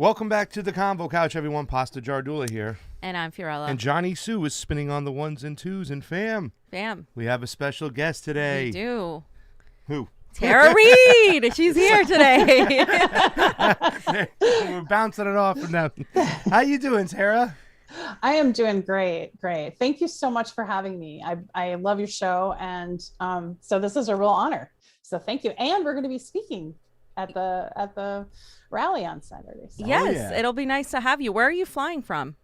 Welcome back to the Convo Couch, everyone. Pasta Jardula here. And I'm Fiorella. And Jonny Sue is spinning on the ones and twos. And fam, we have a special guest today. We do. Who? Tara Reade. She's here today. We're bouncing it off from now. How you doing, Tara? I am doing great. Thank you so much for having me. I love your show. And so this is a real honor. So thank you. And we're going to be speaking at the rally on Saturday. So. Yes, It'll be nice to have you. Where are you flying from?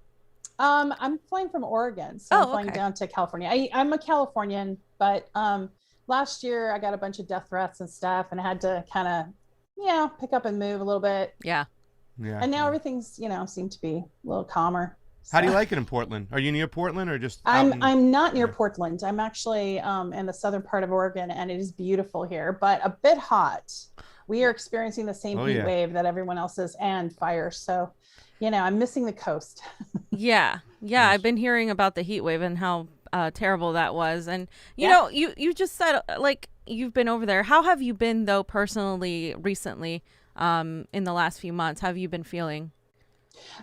I'm flying from Oregon. So I'm flying down to California. I'm a Californian, but last year I got a bunch of death threats and stuff and I had to kind of, pick up and move a little bit. Yeah. And now everything's, seemed to be a little calmer. How do you like it in Portland? Are you near Portland or just? I'm not near Portland. I'm actually in the southern part of Oregon, and it is beautiful here, but a bit hot. We are experiencing the same heat wave that everyone else is, and fire. So, I'm missing the coast. Yeah. I've been hearing about the heat wave and how terrible that was. And you know, you just said like you've been over there. How have you been though personally recently? In the last few months, how have you been feeling?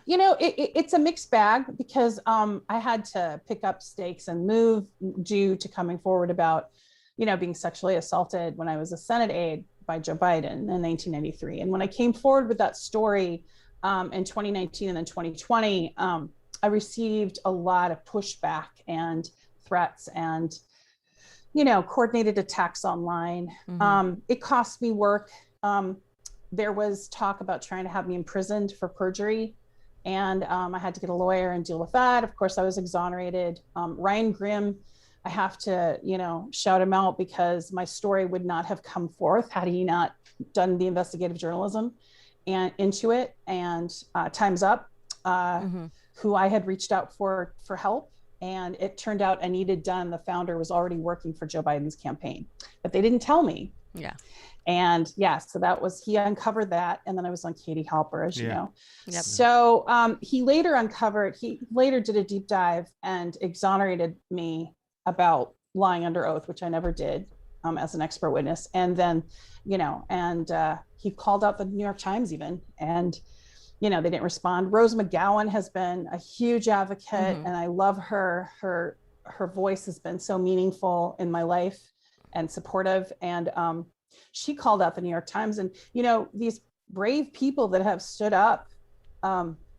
It's a mixed bag because I had to pick up stakes and move due to coming forward about, being sexually assaulted when I was a Senate aide by Joe Biden in 1993. And when I came forward with that story in 2019 and then 2020, I received a lot of pushback and threats and, coordinated attacks online. Mm-hmm. It cost me work. There was talk about trying to have me imprisoned for perjury. And I had to get a lawyer and deal with that. Of course, I was exonerated. Ryan Grimm, I have to, shout him out because my story would not have come forth had he not done the investigative journalism and into it. And Time's Up, who I had reached out for help. And it turned out Anita Dunn, the founder, was already working for Joe Biden's campaign, but they didn't tell me. Yeah. And so he uncovered that. And then I was on Katie Halper, as you know. Yep. So he later did a deep dive and exonerated me about lying under oath, which I never did as an expert witness. And then, he called out the New York Times even, and, they didn't respond. Rose McGowan has been a huge advocate and I love her. Her voice has been so meaningful in my life and supportive. And, she called out the New York Times, and, these brave people that have stood up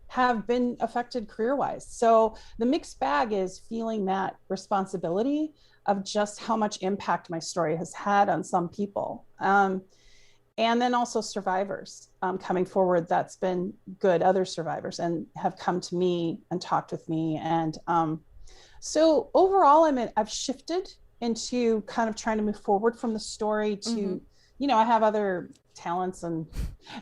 have been affected career-wise. So the mixed bag is feeling that responsibility of just how much impact my story has had on some people. And then also survivors coming forward. That's been good. Other survivors and have come to me and talked with me. And so overall, I've shifted into kind of trying to move forward from the story to, I have other talents and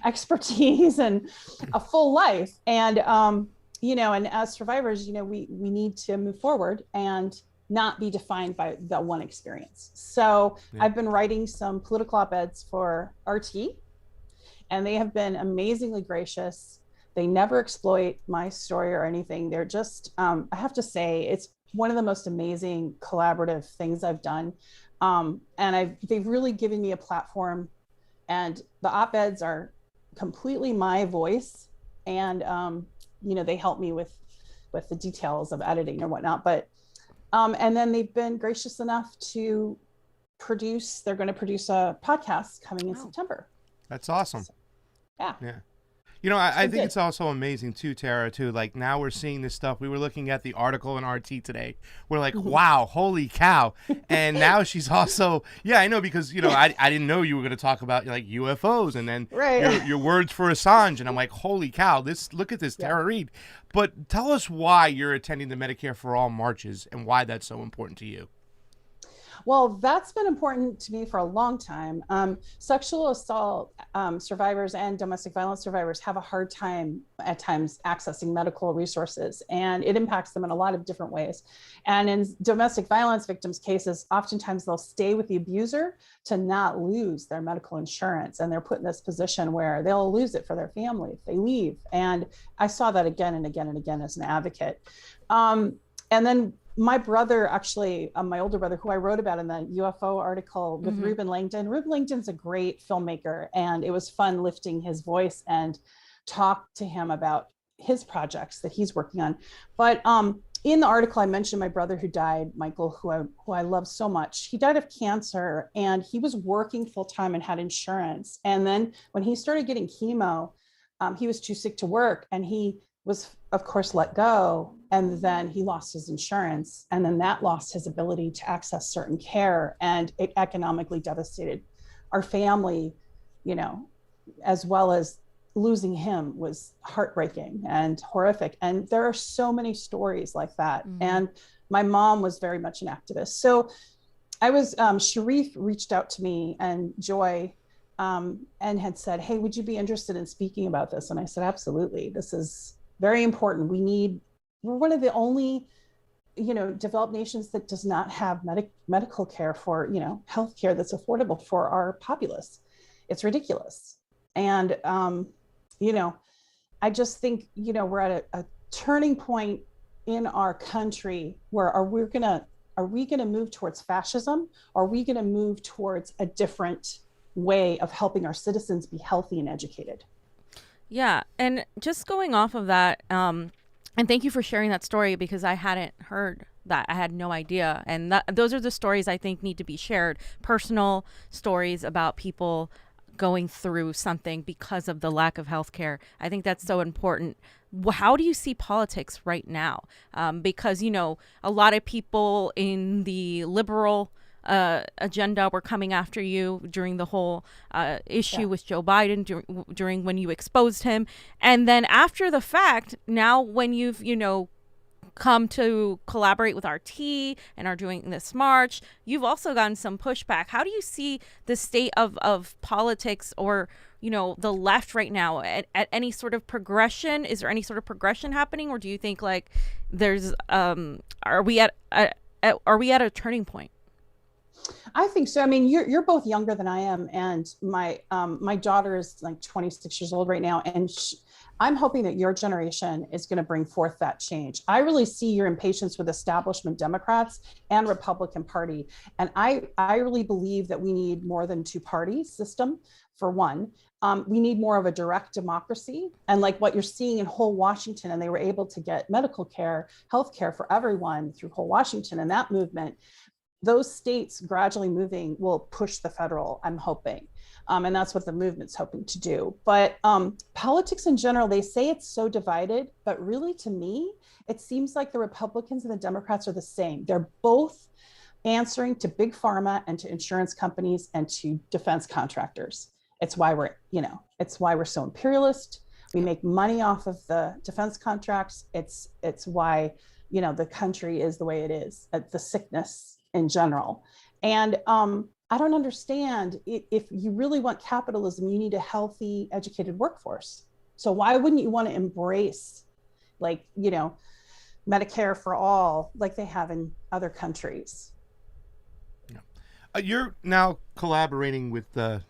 expertise and a full life. And, and as survivors, we need to move forward and not be defined by that one experience. So I've been writing some political op-eds for RT, and they have been amazingly gracious. They never exploit my story or anything. They're just, I have to say, it's one of the most amazing collaborative things I've done. And they've really given me a platform, and the op-eds are completely my voice. And, they help me with the details of editing or whatnot, but, and then they've been gracious enough to they're going to produce a podcast coming in September. That's awesome. So, yeah. I think it's also amazing too, Tara, too. Like now we're seeing this stuff. We were looking at the article in RT today. We're like, wow, holy cow. And now she's also, I know, because, I didn't know you were going to talk about like UFOs and then your words for Assange. And I'm like, holy cow, look at this, Tara Reade. But tell us why you're attending the Medicare for All marches and why that's so important to you. Well, that's been important to me for a long time. Sexual assault survivors and domestic violence survivors have a hard time at times accessing medical resources, and it impacts them in a lot of different ways. And in domestic violence victims' cases, oftentimes they'll stay with the abuser to not lose their medical insurance, and they're put in this position where they'll lose it for their family if they leave. And I saw that again and again and again as an advocate. And then my brother, actually, my older brother, who I wrote about in the UFO article with Ruben Langdon. Ruben Langdon's a great filmmaker, and it was fun lifting his voice and talk to him about his projects that he's working on. But in the article, I mentioned my brother who died, Michael, who I love so much. He died of cancer, and he was working full time and had insurance. And then when he started getting chemo, he was too sick to work, and he was, of course, let go. And then he lost his insurance, and then that lost his ability to access certain care, and it economically devastated our family, you know, as well as losing him was heartbreaking and horrific. And there are so many stories like that. Mm-hmm. And my mom was very much an activist. So I was, Sharif reached out to me and Joy, and had said, hey, would you be interested in speaking about this? And I said, absolutely. This is very important. We're one of the only, you know, developed nations that does not have medical care for, you know, healthcare that's affordable for our populace. It's ridiculous. And, you know, I just think, you know, we're at a turning point in our country where are we gonna move towards fascism? Or are we gonna move towards a different way of helping our citizens be healthy and educated? Yeah, and just going off of that, and thank you for sharing that story, because I hadn't heard that. I had no idea. And those are the stories I think need to be shared. Personal stories about people going through something because of the lack of health care. I think that's so important. How do you see politics right now? Because, you know, a lot of people in the liberal agenda were coming after you during the whole issue with Joe Biden, during when you exposed him. And then after the fact, now when you've, you know, come to collaborate with RT and are doing this march, you've also gotten some pushback. How do you see the state of politics, or, you know, the left right now at any sort of progression? Is there any sort of progression happening, or do you think like there's are we at a turning point? I think so. I mean, you're both younger than I am, and my daughter is like 26 years old right now, and I'm hoping that your generation is going to bring forth that change. I really see your impatience with establishment Democrats and Republican Party, and I really believe that we need more than two-party system. For one, we need more of a direct democracy, and like what you're seeing in whole Washington, and they were able to get medical care, health care for everyone through whole Washington, and that movement. Those states gradually moving will push the federal, I'm hoping. And that's what the movement's hoping to do. But politics in general, they say it's so divided, but really to me, it seems like the Republicans and the Democrats are the same. They're both answering to big pharma and to insurance companies and to defense contractors. It's why we're so imperialist. We make money off of the defense contracts. It's why, you know, the country is the way it is, the sickness in general. And I don't understand, if you really want capitalism, you need a healthy, educated workforce. So why wouldn't you want to embrace, like, you know, Medicare for all, like they have in other countries? Yeah. You're now collaborating with the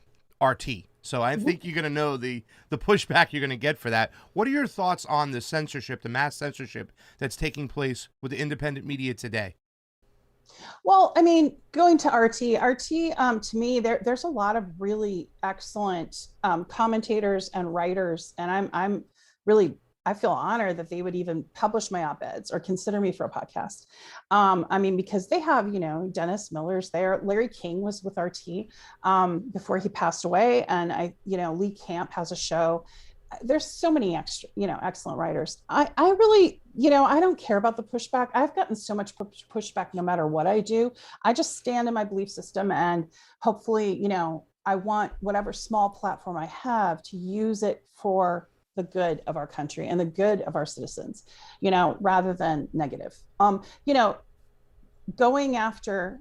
RT. So I think you're going to know the pushback you're going to get for that. What are your thoughts on the censorship, the mass censorship that's taking place with the independent media today? Well, I mean, going to RT, to me, there's a lot of really excellent commentators and writers, and I feel honored that they would even publish my op-eds or consider me for a podcast. I mean, because they have, you know, Dennis Miller's there, Larry King was with RT before he passed away, and Lee Camp has a show. There's so many excellent writers. I really, I don't care about the pushback. I've gotten so much pushback no matter what I do. I just stand in my belief system, and hopefully, I want whatever small platform I have to use it for the good of our country and the good of our citizens, rather than negative. Going after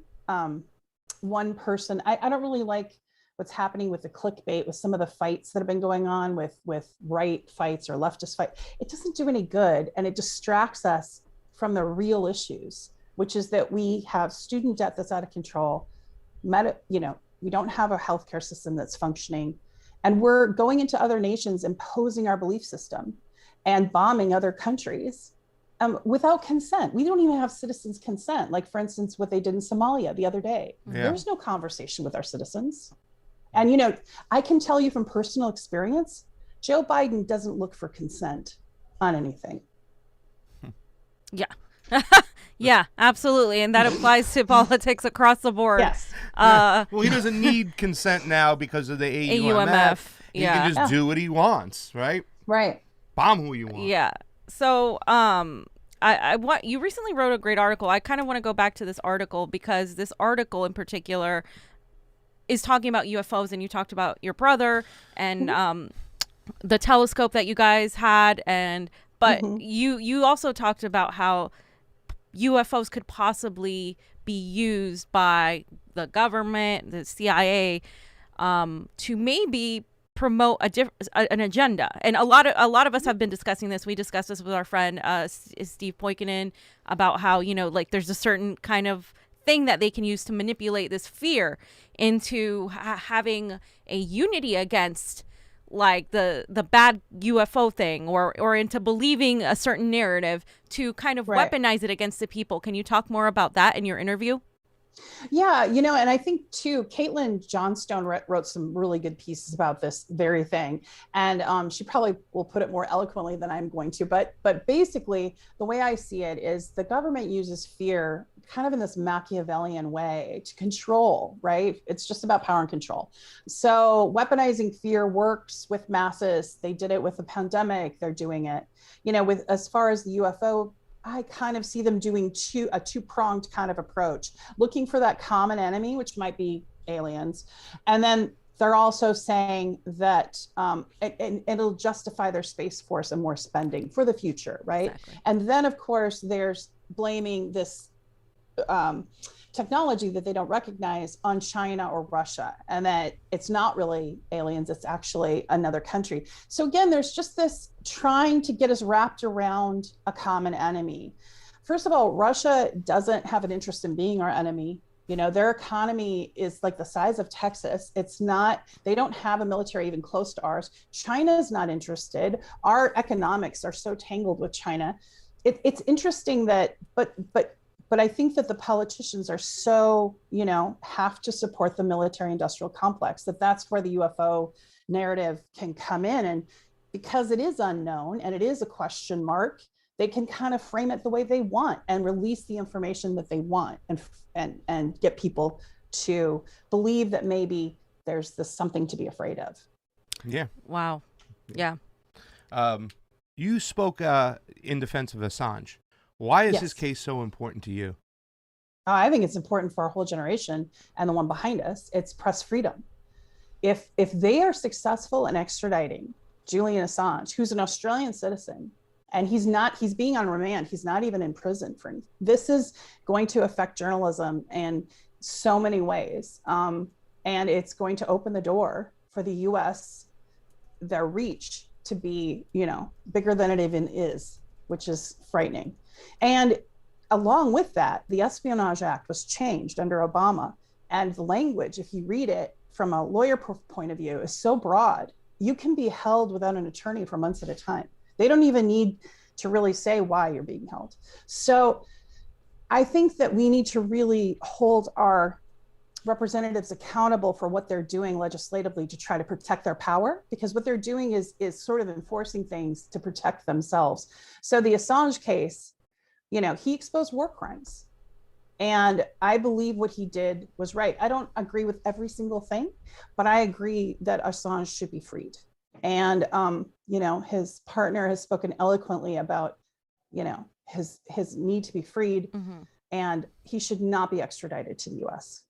one person, I don't really like what's happening with the clickbait, with some of the fights that have been going on with right fights or leftist fight. It doesn't do any good, and it distracts us from the real issues, which is that we have student debt that's out of control. We don't have a healthcare system that's functioning, and we're going into other nations, imposing our belief system and bombing other countries without consent. We don't even have citizens' consent. Like, for instance, what they did in Somalia the other day. Yeah. There's no conversation with our citizens. And, I can tell you from personal experience Joe Biden doesn't look for consent on anything. Yeah. Yeah, absolutely. And that applies to politics across the board. Yes. Well, he doesn't need consent now because of the AUMF. He can just do what he wants, right? Right. Bomb who you want. Yeah. So, I want, you recently wrote a great article. I kind of want to go back to this article because this article in particular is talking about UFOs, and you talked about your brother and the telescope that you guys had, but you also talked about how UFOs could possibly be used by the government, the CIA, to maybe promote an agenda. And a lot of us have been discussing this. We discussed this with our friend Steve Poikinen about how, you know, like there's a certain kind of thing that they can use to manipulate this fear into having a unity against like the bad UFO thing or into believing a certain narrative to kind of weaponize it against the people. Can you talk more about that in your interview? Yeah, you know, and I think too, Caitlin Johnstone wrote some really good pieces about this very thing, and she probably will put it more eloquently than I'm going to. But basically, the way I see it is the government uses fear kind of in this Machiavellian way to control, right? It's just about power and control. So weaponizing fear works with masses. They did it with the pandemic. They're doing it, you know, with as far as the UFO. I kind of see them doing a two-pronged kind of approach, looking for that common enemy, which might be aliens. And then they're also saying that it'll justify their Space Force and more spending for the future, right? Exactly. And then, of course, there's blaming this technology that they don't recognize on China or Russia, and that it's not really aliens, it's actually another country. So again, there's just this trying to get us wrapped around a common enemy. First of all, Russia doesn't have an interest in being our enemy. You know, their economy is like the size of Texas. It's not, they don't have a military even close to ours. China is not interested. Our economics are so tangled with China. It's interesting that, but I think that the politicians are so, you know, have to support the military industrial complex, that's where the UFO narrative can come in. And because it is unknown and it is a question mark, they can kind of frame it the way they want and release the information that they want and get people to believe that maybe there's this something to be afraid of. Yeah. Wow. Yeah. You spoke in defense of Assange. Why is his case so important to you? I think it's important for our whole generation and the one behind us. It's press freedom. If they are successful in extraditing Julian Assange, who's an Australian citizen, and he's being on remand, he's not even in prison for anything. This is going to affect journalism in so many ways. And it's going to open the door for the US, their reach to be, you know, bigger than it even is, which is frightening. And along with that, the Espionage Act was changed under Obama. And the language, if you read it from a lawyer point of view, is so broad. You can be held without an attorney for months at a time. They don't even need to really say why you're being held. So I think that we need to really hold our representatives accountable for what they're doing legislatively to try to protect their power, because what they're doing is sort of enforcing things to protect themselves. So the Assange case, you know, he exposed war crimes. And I believe what he did was right. I don't agree with every single thing, but I agree that Assange should be freed. And, you know, his partner has spoken eloquently about, you know, his need to be freed, and he should not be extradited to the US.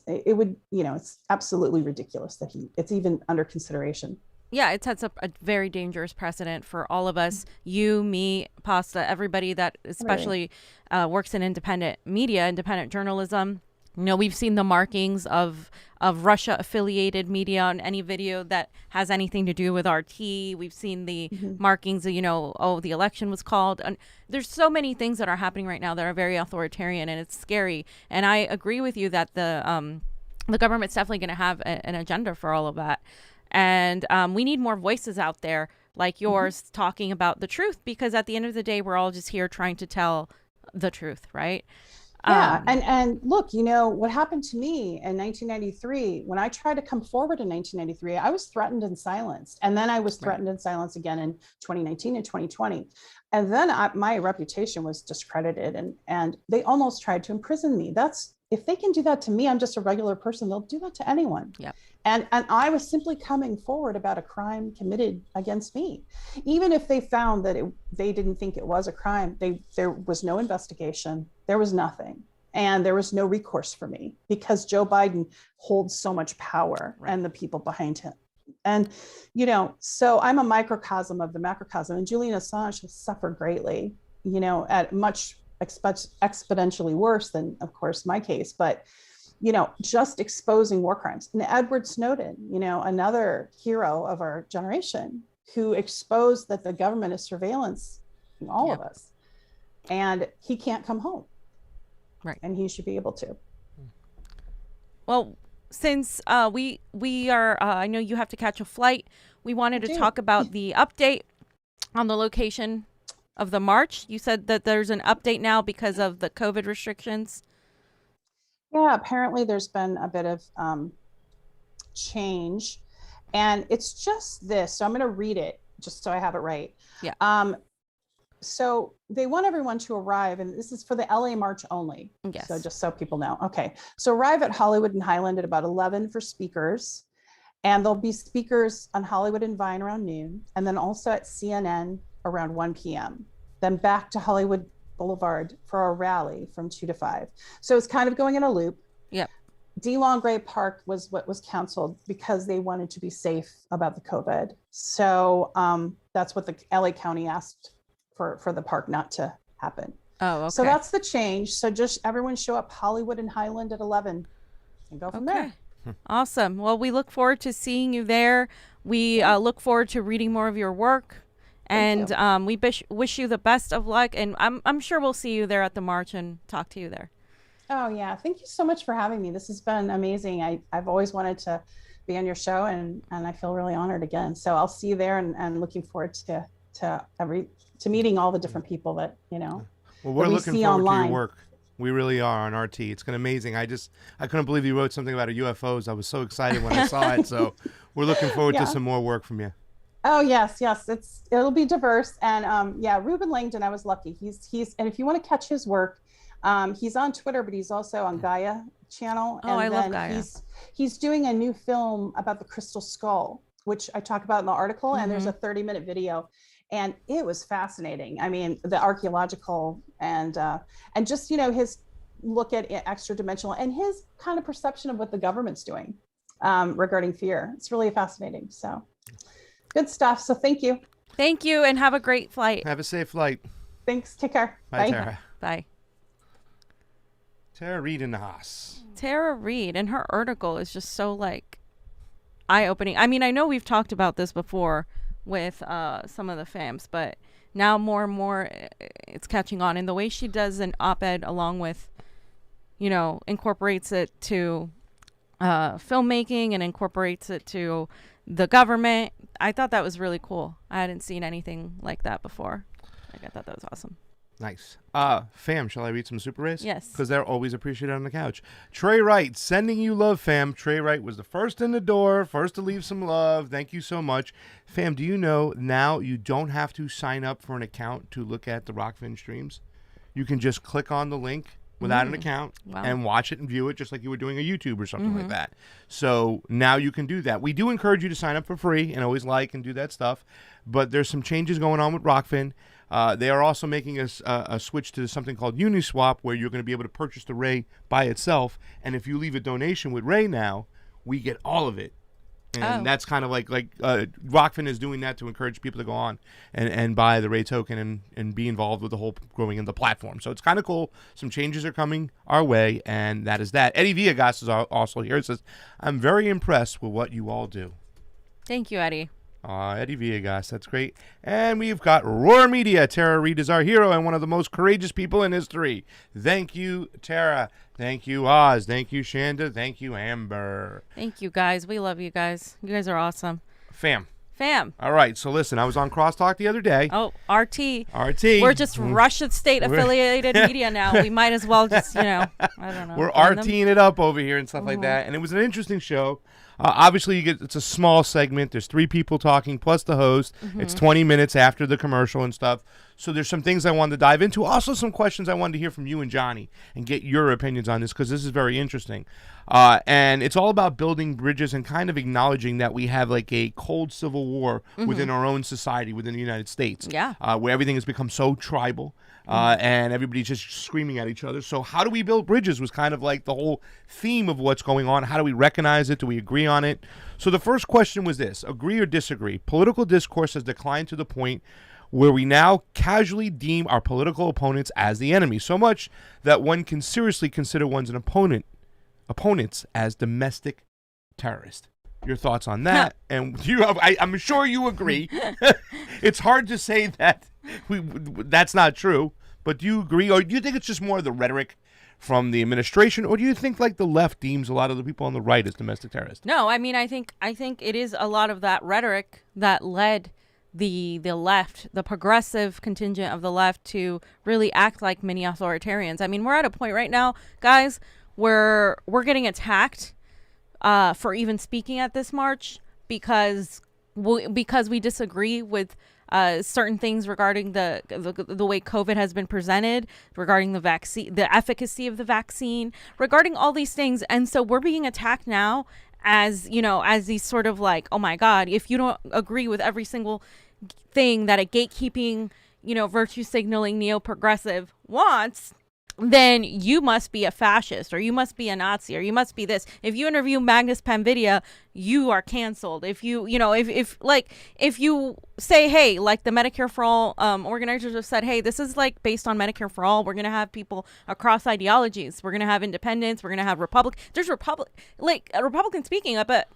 It would, you know, it's absolutely ridiculous that it's even under consideration. Yeah, it sets up a very dangerous precedent for all of us, you, me, Pasta, everybody that especially works in independent media, independent journalism. You know, we've seen the markings of Russia-affiliated media on any video that has anything to do with RT. We've seen the markings of, you know, oh, the election was called. And there's so many things that are happening right now that are very authoritarian, and it's scary. And I agree with you that the government's definitely going to have an agenda for all of that. And we need more voices out there like yours talking about the truth, because at the end of the day, we're all just here trying to tell the truth, right? Yeah, and look, you know what happened to me in 1993 when I tried to come forward in 1993. I was threatened and silenced, and then I was threatened and silenced again in 2019 and 2020, and then my reputation was discredited, and they almost tried to imprison me. That's if they can do that to me, I'm just a regular person. They'll do that to anyone. Yep. And I was simply coming forward about a crime committed against me, even if they found that they didn't think it was a crime. There was no investigation. There was nothing. And there was no recourse for me because Joe Biden holds so much power and the people behind him. And, you know, so I'm a microcosm of the macrocosm. And Julian Assange has suffered greatly, you know, at much exponentially worse than, of course, my case. But you know, just exposing war crimes. And Edward Snowden, you know, another hero of our generation who exposed that the government is surveillance all of us. And he can't come home. Right. And he should be able to. Well, since we are, I know you have to catch a flight. We wanted to talk about the update on the location of the march. You said that there's an update now because of the COVID restrictions. Yeah, apparently there's been a bit of change, and it's just this. So I'm going to read it just so I have it right. Yeah. So they want everyone to arrive, and this is for the LA March only. Yes. So just so people know. Okay. So arrive at Hollywood and Highland at about 11 for speakers, and there'll be speakers on Hollywood and Vine around noon, and then also at CNN around 1 p.m. Then back to Hollywood Boulevard for a rally from 2 to 5. So it's kind of going in a loop. Yep. DeLong Gray Park was what was canceled because they wanted to be safe about the COVID. So that's what the LA County asked for the park not to happen. Oh, okay. So that's the change. So just everyone show up Hollywood and Highland at 11 and go from there. Awesome. Well, we look forward to seeing you there. We look forward to reading more of your work. And we wish you the best of luck. And I'm sure we'll see you there at the march and talk to you there. Oh, yeah. Thank you so much for having me. This has been amazing. I've always wanted to be on your show, and I feel really honored again. So I'll see you there, and looking forward to meeting all the different people that, you know, well, we're looking forward to your work. We really are on RT. It's been amazing. I couldn't believe you wrote something about UFOs. I was so excited when I saw it. So we're looking forward to some more work from you. Oh, yes. It'll be diverse. And Ruben Langdon, I was lucky. He's and if you want to catch his work, he's on Twitter, but he's also on Gaia channel. Oh, I love Gaia. He's doing a new film about the crystal skull, which I talk about in the article. And there's a 30-minute video, and it was fascinating. I mean, the archaeological and just, you know, his look at extra dimensional and his kind of perception of what the government's doing regarding fear. It's really fascinating. So. Good stuff. So thank you. Thank you, and have a great flight. Have a safe flight. Thanks. Take care. Bye. Tara. Bye. Tara Reade in the house. Tara Reade, and her article is just so like eye-opening. I mean, I know we've talked about this before with some of the fams, but now more and more it's catching on. And the way she does an op-ed along with, you know, incorporates it to filmmaking and incorporates it to the government. I thought that was really cool. I hadn't seen anything like that before. Like, I thought that was awesome. Nice. Fam, shall I read some super rays? Yes. Because they're always appreciated on the couch. Trey Wright, sending you love, fam. Trey Wright was the first in the door, first to leave some love. Thank you so much. Fam, do you know now you don't have to sign up for an account to look at the Rokfin streams? You can just click on the link without an account and watch it and view it just like you were doing a YouTube or something like that. So now you can do that. We do encourage you to sign up for free and always like and do that stuff. But there's some changes going on with Rokfin. They are also making a switch to something called Uniswap, where you're going to be able to purchase the Ray by itself. And if you leave a donation with Ray now, we get all of it. And that's kind of like Rokfin is doing that to encourage people to go on and buy the Ray token and be involved with the whole growing in the platform. So it's kind of cool. Some changes are coming our way, and that is that. Eddie Villegas is also here. It says, I'm very impressed with what you all do. Thank you, Eddie. Eddie Villegas, that's great. And we've got Roar Media. Tara Reade is our hero and one of the most courageous people in history. Thank you, Tara. Thank you, Oz. Thank you, Shanda. Thank you, Amber. Thank you, guys. We love you guys. You guys are awesome. Fam. Fam. All right, so listen, I was on Crosstalk the other day. Oh, RT. RT. We're just Russia State-affiliated media now. We might as well just, I don't know. We're RTing it up over here and stuff like that. And it was an interesting show. Obviously, it's a small segment. There's 3 people talking plus the host. It's 20 minutes after the commercial and stuff. So there's some things I wanted to dive into. Also, some questions I wanted to hear from you and Johnny and get your opinions on this because this is very interesting. And it's all about building bridges and kind of acknowledging that we have like a cold civil war within our own society, within the United States. Yeah. Where everything has become so tribal. And everybody's just screaming at each other. So how do we build bridges was kind of like the whole theme of what's going on. How do we recognize it? Do we agree on it? So the first question was this: agree or disagree? Political discourse has declined to the point where we now casually deem our political opponents as the enemy, so much that one can seriously consider one's opponents as domestic terrorists. Your thoughts on that? And I'm sure you agree. It's hard to say that that's not true, but do you agree, or do you think it's just more of the rhetoric from the administration, or do you think like the left deems a lot of the people on the right as domestic terrorists? No, I mean, I think it is a lot of that rhetoric that led the left, the progressive contingent of the left, to really act like mini authoritarians. I mean, we're at a point right now, guys, where we're getting attacked for even speaking at this march because we disagree with certain things regarding the way COVID has been presented, regarding the vaccine, the efficacy of the vaccine, regarding all these things. And so we're being attacked now as these sort of like, oh my God, if you don't agree with every single thing that a gatekeeping, virtue signaling neo-progressive wants, then you must be a fascist, or you must be a Nazi, or you must be this. If you interview Magnus Panvidia, you are canceled. If you, if you say, hey, like the Medicare4all organizers have said, hey, this is like based on Medicare4all. We're going to have people across ideologies. We're going to have independents. We're going to have There's a Republican speaking up, a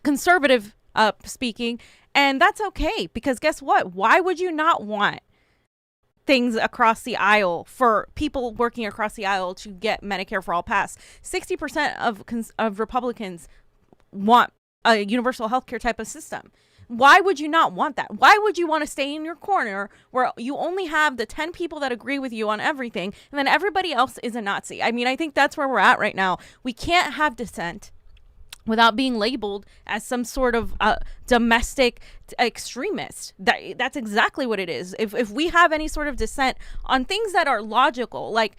conservative speaking. And that's okay, because guess what? Why would you not want things across the aisle for people working across the aisle to get Medicare4all passed? 60% of Republicans want a universal healthcare type of system. Why would you not want that? Why would you want to stay in your corner where you only have the 10 people that agree with you on everything, and then everybody else is a Nazi? I mean, I think that's where we're at right now. We can't have dissent without being labeled as some sort of domestic extremist. That's exactly what it is. If we have any sort of dissent on things that are logical, like,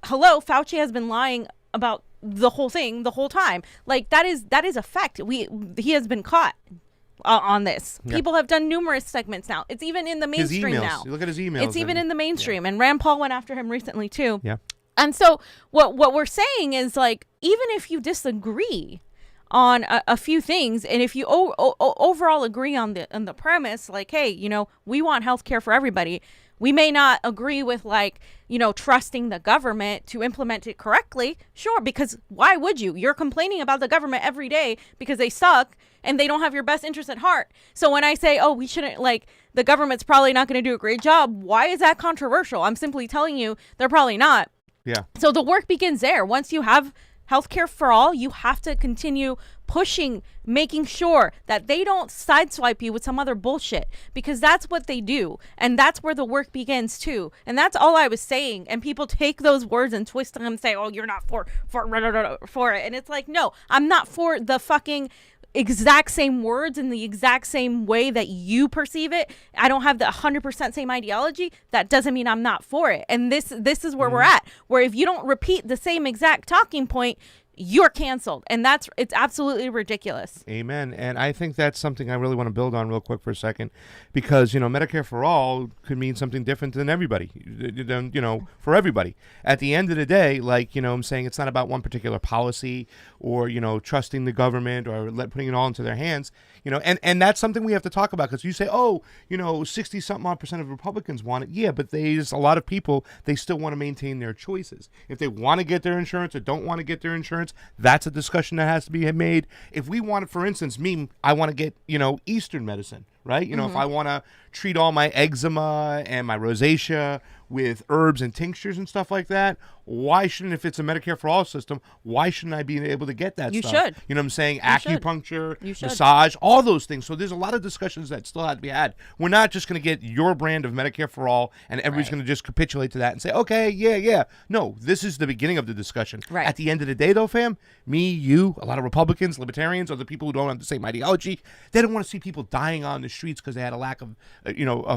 hello, Fauci has been lying about the whole thing the whole time. Like, that is a fact. He has been caught on this. Yeah. People have done numerous segments now. It's even in the mainstream now. You look at his emails. It's even in the mainstream. Yeah. And Rand Paul went after him recently too. Yeah. And so what we're saying is, like, even if you disagree on a few things, and if you overall agree on the premise, like, hey, we want healthcare for everybody, we may not agree with, like, trusting the government to implement it correctly. Sure, because why would you? You're complaining about the government every day because they suck and they don't have your best interest at heart. So when I say, oh, we shouldn't, like, the government's probably not going to do a great job, why is that controversial? I'm simply telling you they're probably not. Yeah. So the work begins there. Once you have healthcare for all, you have to continue pushing, making sure that they don't sideswipe you with some other bullshit, because that's what they do. And that's where the work begins too. And that's all I was saying. And people take those words and twist them and say, oh, you're not for it. And it's like, no, I'm not for the fucking exact same words in the exact same way that you perceive it. I don't have the 100% same ideology. That doesn't mean I'm not for it. And this is where we're at, where if you don't repeat the same exact talking point, you're canceled. And it's absolutely ridiculous. Amen. And I think that's something I really want to build on real quick for a second, because, Medicare for all could mean something different than everybody, for everybody. At the end of the day, like, I'm saying it's not about one particular policy or, trusting the government or putting it all into their hands, and that's something we have to talk about, because you say, 60 something odd % of Republicans want it. Yeah, but there's a lot of people, they still want to maintain their choices. If they want to get their insurance or don't want to get their insurance, that's a discussion that has to be made. If we want, for instance, I want to get, Eastern medicine, right? If I want to treat all my eczema and my rosacea with herbs and tinctures and stuff like that, why shouldn't, if it's a Medicare for all system, why shouldn't I be able to get that You stuff? should. You know what I'm saying? You Acupuncture, should. massage, all those things. So there's a lot of discussions that still have to be had. We're not just going to get your brand of Medicare for all and everybody's going to just capitulate to that and say, okay, yeah. No, this is the beginning of the discussion. Right. At the end of the day, though, fam, me, you, a lot of Republicans, libertarians, other people who don't have the same ideology, they don't want to see people dying on the streets because they had a lack of,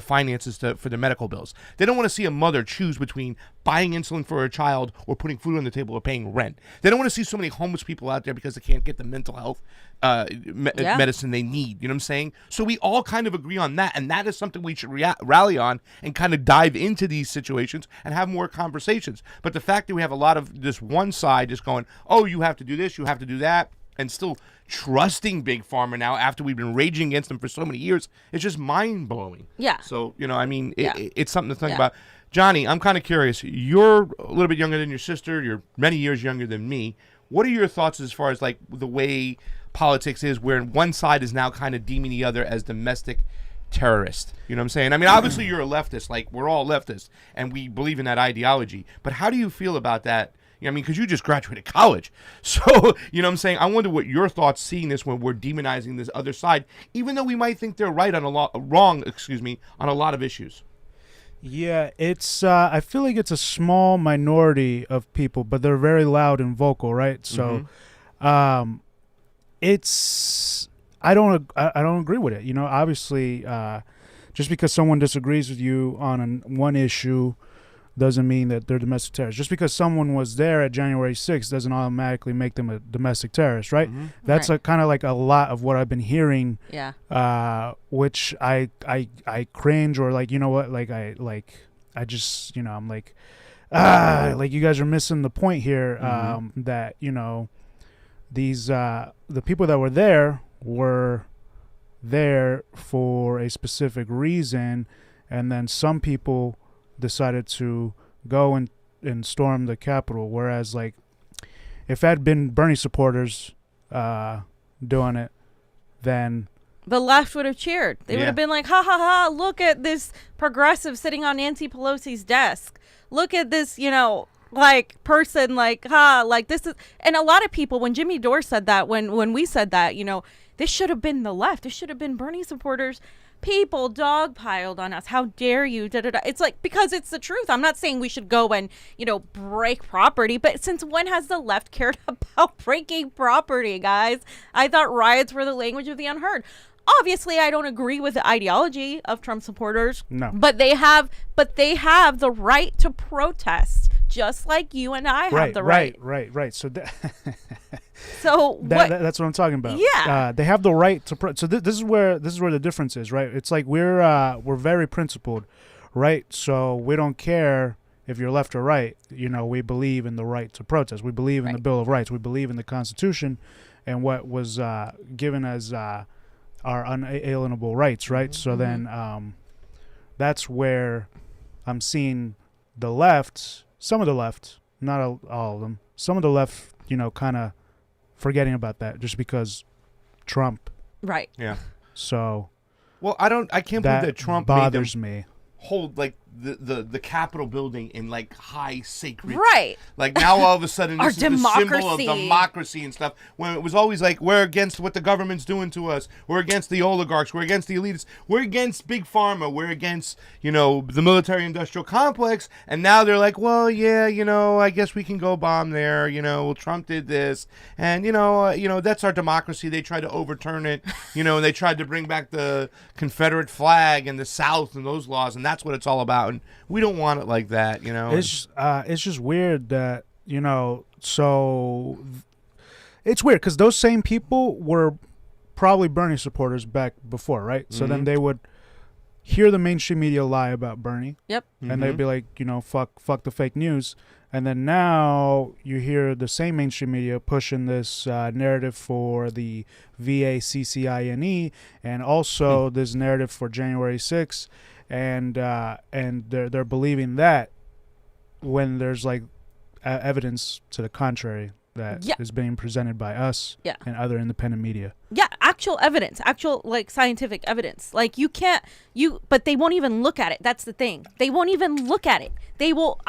finances for their medical bills. They don't want to see a mother choose between buying insulin for her child or putting food on the table or paying rent. They don't want to see so many homeless people out there because they can't get the mental health medicine they need. You know what I'm saying? So we all kind of agree on that, and that is something we should rally on and kind of dive into these situations and have more conversations. But the fact that we have a lot of this one side just going, oh, you have to do this, you have to do that, and still trusting Big Pharma now after we've been raging against them for so many years, it's just mind-blowing. Yeah. So, it's something to think about. Jonny, I'm kind of curious. You're a little bit younger than your sister. You're many years younger than me. What are your thoughts as far as like the way politics is, where one side is now kind of deeming the other as domestic terrorist? You know what I'm saying? I mean, obviously you're a leftist. Like, we're all leftists, and we believe in that ideology. But how do you feel about that? I mean, because you just graduated college. So, you know what I'm saying? I wonder what your thoughts seeing this when we're demonizing this other side, even though we might think they're right on wrong on a lot of issues. Yeah, it's I feel like it's a small minority of people, but they're very loud and vocal, right? So it's I don't agree with it. You know, obviously just because someone disagrees with you on one issue doesn't mean that they're domestic terrorists. Just because someone was there at January 6th doesn't automatically make them a domestic terrorist, right? Mm-hmm. That's kind of like a lot of what I've been hearing. Yeah. Which I cringe, or like, you know what, I just, you know, I'm like you guys are missing the point here. That, you know, these the people that were there for a specific reason, and then some people decided to go and storm the Capitol, whereas like if that had been Bernie supporters doing it, then the left would have cheered. They would have been like, ha ha ha, look at this progressive sitting on Nancy Pelosi's desk. Look at this, you know, like person, like, ha, like this is. And a lot of people, when Jimmy Dore said that, when we said that, you know, this should have been the left. This should have been Bernie supporters. People dogpiled on us. How dare you? Da, da, da. It's like, because it's the truth. I'm not saying we should go and, you know, break property, but since when has the left cared about breaking property, guys? I thought riots were the language of the unheard. Obviously, I don't agree with the ideology of Trump supporters. No. But they have the right to protest, just like you and I have the right. Right. So that's what I'm talking about. Yeah. They have the right to so this is where the difference is, right? It's like we're very principled, right? So we don't care if you're left or right. You know, we believe in the right to protest. We believe in the Bill of Rights. We believe in the Constitution and what was given as our unalienable rights, right? So then that's where I'm seeing the left, some of the left, not all of them, some of the left, you know, kind of forgetting about that just because Trump. Right. Yeah. So. Well, I can't believe that Trump bothers me. Hold like the Capitol building in like high sacred, right? Like now all of a sudden this is the symbol of democracy. Democracy and stuff. When it was always like, we're against what the government's doing to us, we're against the oligarchs, we're against the elitists, we're against big pharma, we're against, you know, the military-industrial complex. And now they're like, well, yeah, you know, I guess we can go bomb there. You know, well, Trump did this, and you know that's our democracy. They tried to overturn it, you know, and they tried to bring back the Confederate flag and the South and those laws, and that's what it's all about. And we don't want it like that, you know. It's just weird that, you know, so it's weird because those same people were probably Bernie supporters back before, right? So then they would hear the mainstream media lie about Bernie. Yep. And they'd be like, you know, fuck the fake news. And then now you hear the same mainstream media pushing this narrative for the VACCINE and also this narrative for January 6th. And they're believing that when there's like evidence to the contrary. that is being presented by us and other independent media. Yeah, actual evidence, actual like scientific evidence. Like but they won't even look at it. That's the thing. They won't even look at it. They will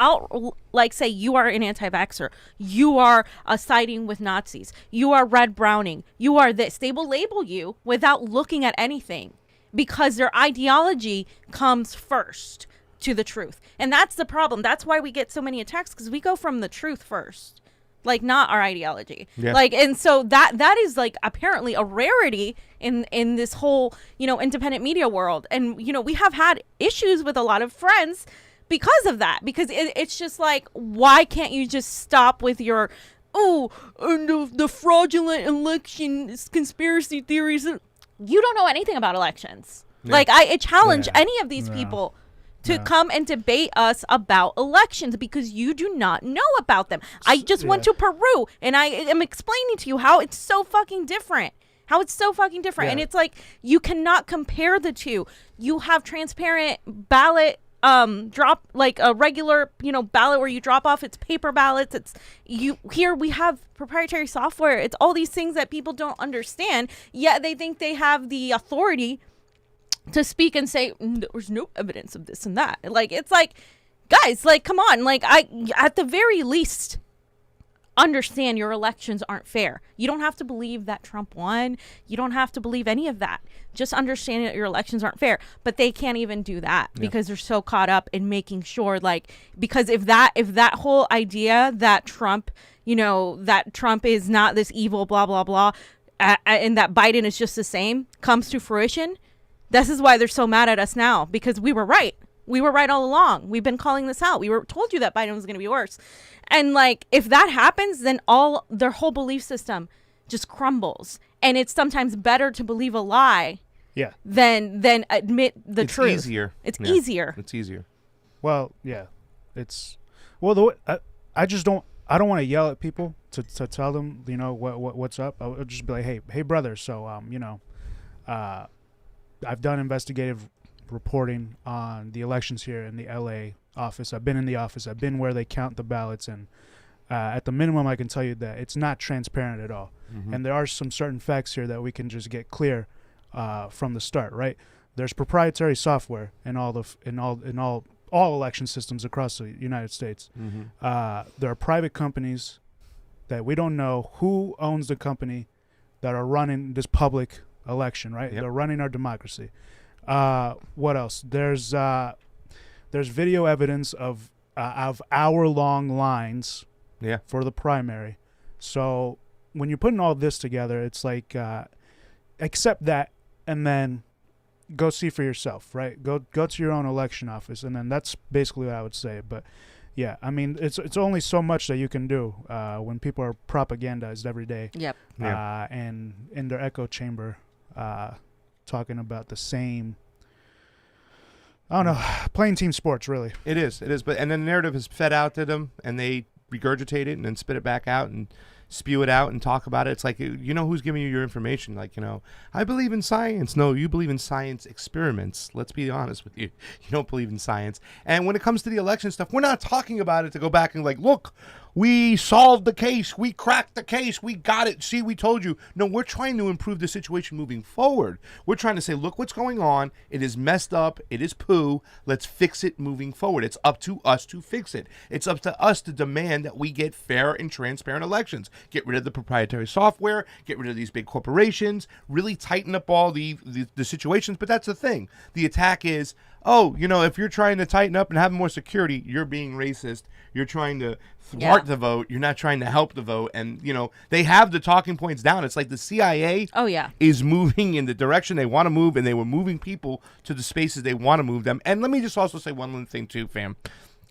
say you are an anti-vaxxer. You are siding with Nazis. You are red browning. You are this. They will label you without looking at anything because their ideology comes first to the truth. And that's the problem. That's why we get so many attacks, because we go from the truth first. Like, not our ideology. Yeah. Like, and so that is like apparently a rarity in this whole, independent media world. And, we have had issues with a lot of friends because of that, because it's just like, why can't you just stop with your, the fraudulent election conspiracy theories? You don't know anything about elections. Yeah. Like, I challenge any of these people to come and debate us about elections, because you do not know about them. I just went to Peru and I am explaining to you how it's so fucking different. And it's like, you cannot compare the two. You have transparent ballot drop, like a regular, ballot where you drop off. It's paper ballots. Here we have proprietary software. It's all these things that people don't understand, yet they think they have the authority to speak and say there's no evidence of this and that. Like, it's like, guys, like, come on. Like, at the very least, understand your elections aren't fair. You don't have to believe that Trump won. You don't have to believe any of that. Just understand that your elections aren't fair. But they can't even do that because they're so caught up in making sure, like, because if that whole idea that Trump, that Trump is not this evil, blah, blah, blah, and that Biden is just the same comes to fruition, this is why they're so mad at us now, because we were right. We were right all along. We've been calling this out. We told you that Biden was going to be worse. And like, if that happens, then their whole belief system just crumbles. And it's sometimes better to believe a lie than admit the truth. It's easier. It's easier. It's easier. Well, yeah. I don't want to yell at people to tell them, what's up. I'll just be like, hey brother, so, I've done investigative reporting on the elections here in the LA office. I've been in the office. I've been where they count the ballots, and at the minimum, I can tell you that it's not transparent at all. Mm-hmm. And there are some certain facts here that we can just get clear from the start. Right? There's proprietary software in all election systems across the United States. Mm-hmm. There are private companies that we don't know who owns the company that are running this public election, right? Yep. They're running our democracy. What else? There's video evidence of hour-long lines for the primary. So when you're putting all this together, it's like accept that and then go see for yourself, right? Go to your own election office, and then that's basically what I would say. But yeah, I mean, it's only so much that you can do when people are propagandized every day. Yep. And in their echo chamber. Talking about the same, I don't know, playing team sports, really. It is. But and then the narrative is fed out to them, and they regurgitate it and then spit it back out and spew it out and talk about it. It's like, who's giving you your information? Like, I believe in science. No, you believe in science experiments. Let's be honest with you. You don't believe in science. And when it comes to the election stuff, we're not talking about it to go back and like, look, we solved the case. We cracked the case. We got it. See, we told you. No, we're trying to improve the situation moving forward. We're trying to say, look what's going on. It is messed up. It is poo. Let's fix it moving forward. It's up to us to fix it. It's up to us to demand that we get fair and transparent elections. Get rid of the proprietary software. Get rid of these big corporations. Really tighten up all the situations. But that's the thing. The attack is, if you're trying to tighten up and have more security, you're being racist. You're trying to thwart the vote. You're not trying to help the vote. And, they have the talking points down. It's like the CIA is moving in the direction they want to move, and they were moving people to the spaces they want to move them. And let me just also say one little thing, too, fam.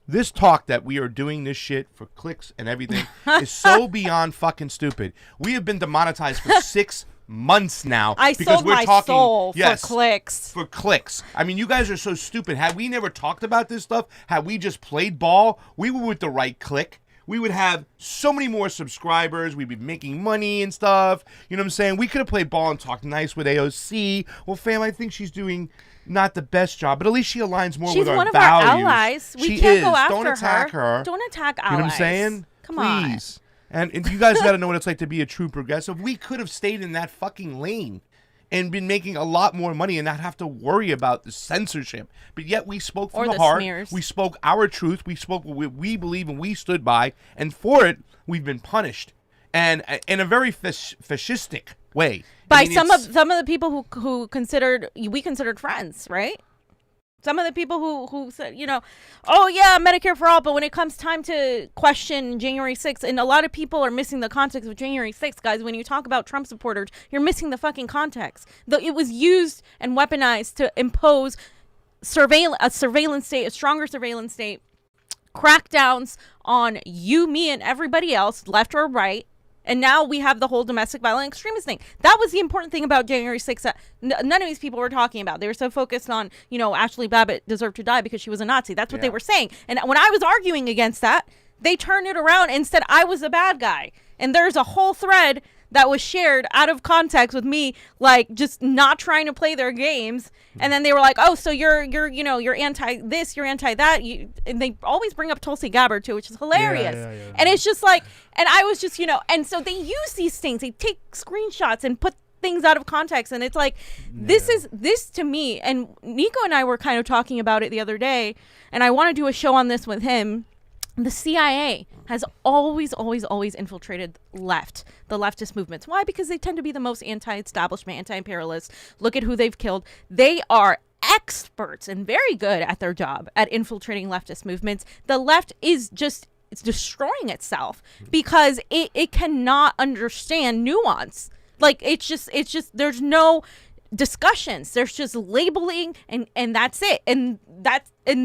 This talk that we are doing this shit for clicks and everything is so beyond fucking stupid. We have been demonetized for 6 months now. I sold my soul for clicks. For clicks. I mean, you guys are so stupid. Had we never talked about this stuff, had we just played ball, we were with the right click. We would have so many more subscribers. We'd be making money and stuff. You know what I'm saying? We could have played ball and talked nice with AOC. Well, fam, I think she's doing not the best job, but at least she aligns more with our values. She's one of our allies. We can't go after her. Don't attack allies. You know what I'm saying? Come on. Please. And you guys got to know what it's like to be a true progressive. We could have stayed in that fucking lane and been making a lot more money and not have to worry about the censorship. But yet we spoke from the heart. Smears. We spoke our truth. We spoke what we believe and we stood by. And for it, we've been punished. And in a very fascistic way. By some of the people who we considered friends, right? Some of the people who said, oh yeah, Medicare for all, but when it comes time to question January 6th, and a lot of people are missing the context of January 6th, guys. When you talk about Trump supporters, you're missing the fucking context. It was used and weaponized to impose a surveillance state, a stronger surveillance state, crackdowns on you, me, and everybody else, left or right. And now we have the whole domestic violent extremist thing. That was the important thing about January 6th that none of these people were talking about. They were so focused on, Ashley Babbitt deserved to die because she was a Nazi. That's what they were saying. And when I was arguing against that, they turned it around and said I was a bad guy. And there's a whole thread that was shared out of context with me, like just not trying to play their games. And then they were like, oh, so you're anti this, you're anti that. And they always bring up Tulsi Gabbard too, which is hilarious. Yeah. And it's just like, and I was just, and so they use these things. They take screenshots and put things out of context. And it's like, this to me, and Niko and I were kind of talking about it the other day, and I want to do a show on this with him. The CIA has always infiltrated the leftist movements. Why? Because they tend to be the most anti-establishment, anti-imperialist. Look at who they've killed. They are experts and very good at their job at infiltrating leftist movements. The left is it's destroying itself because it cannot understand nuance. Like it's just there's no discussions. There's just labeling and that's it. And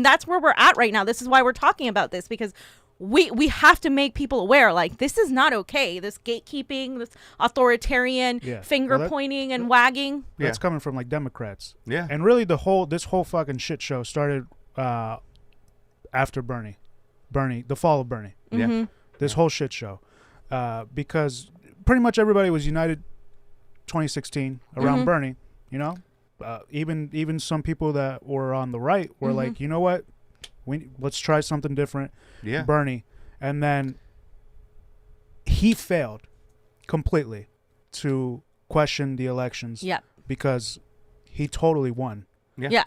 that's where we're at right now. This is why we're talking about this, because we have to make people aware, like, this is not okay. This gatekeeping, this authoritarian finger pointing and wagging. That's coming from like Democrats. Yeah. And really this whole fucking shit show started after Bernie, the fall of Bernie. Mm-hmm. Yeah. This whole shit show. Because pretty much everybody was united 2016 around Bernie, even some people that were on the right were like, you know what? Let's try something different. Yeah. Bernie. And then he failed completely to question the elections. Yeah. Because he totally won. Yeah.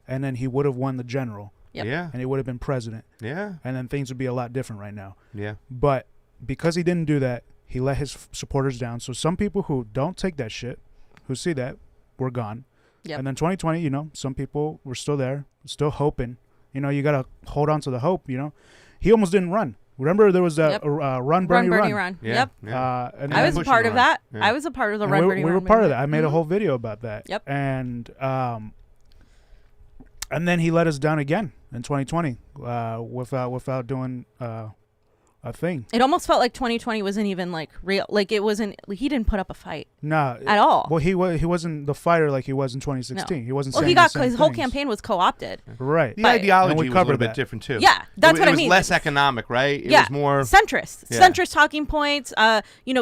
And then he would have won the general. Yep. Yeah. And he would have been president. Yeah. And then things would be a lot different right now. Yeah. But because he didn't do that, he let his supporters down. So some people who don't take that shit, who see that, were gone. Yep. And then 2020, some people were still there, still hoping. You got to hold on to the hope, He almost didn't run. Remember there was that run, Bernie, run. Yeah. Yep. Yeah. And I was a part of that. Yeah. I was a part of the run, Bernie, we run. were part of that. I made a whole video about that. Yep. And then he let us down again in 2020 without doing a thing. It almost felt like 2020 wasn't even like real. Like it wasn't. He didn't put up a fight. Nah, at all. Well, he wasn't the fighter like he was in 2016. No. He wasn't. Well, saying he got the same his whole things. campaign was co-opted. Right. The But- ideology And we was a little covered bit that. different too. Yeah, that's what I mean. It was less economic, right? It Yeah. was more centrist. Yeah. Centrist talking points.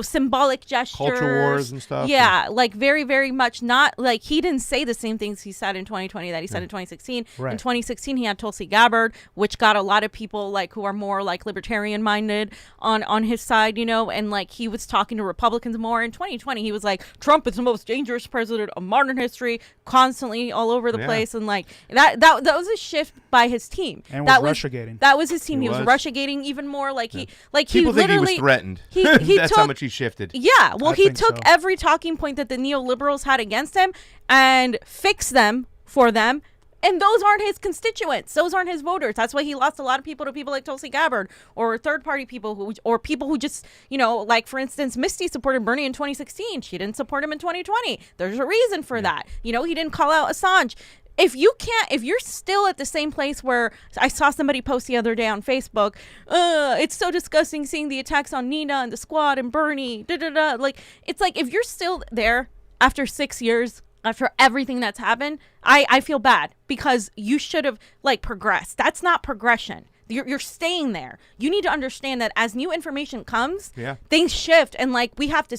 Symbolic gestures. culture wars and stuff. Yeah, like very, very much not like he didn't say the same things he said in 2020 that he said in 2016. Right. In 2016, he had Tulsi Gabbard, which got a lot of people like who are more like libertarian minded on his side, and like he was talking to Republicans more. In 2020, he was like, Trump is the most dangerous president of modern history, constantly all over the place, and like that was a shift by his team. And that was Russiagating. That was his team. He was was. Russiagating even more. Like he People think he was literally threatened. He That's took, how much he shifted. Yeah, well, I he think took so. every talking point that the neoliberals had against him and fixed them for them. And those aren't his constituents. Those aren't his voters. That's why he lost a lot of people to people like Tulsi Gabbard or third-party people or people who just, like, for instance, Misty supported Bernie in 2016. She didn't support him in 2020. There's a reason for that. He didn't call out Assange. If you're still at the same place where I saw somebody post the other day on Facebook, it's so disgusting seeing the attacks on Nina and the squad and Bernie, Like, it's like, if you're still there after 6 years, after everything that's happened, I feel bad because you should have like progressed. That's not progression. You're staying there. You need to understand that as new information comes, things shift, and like we have to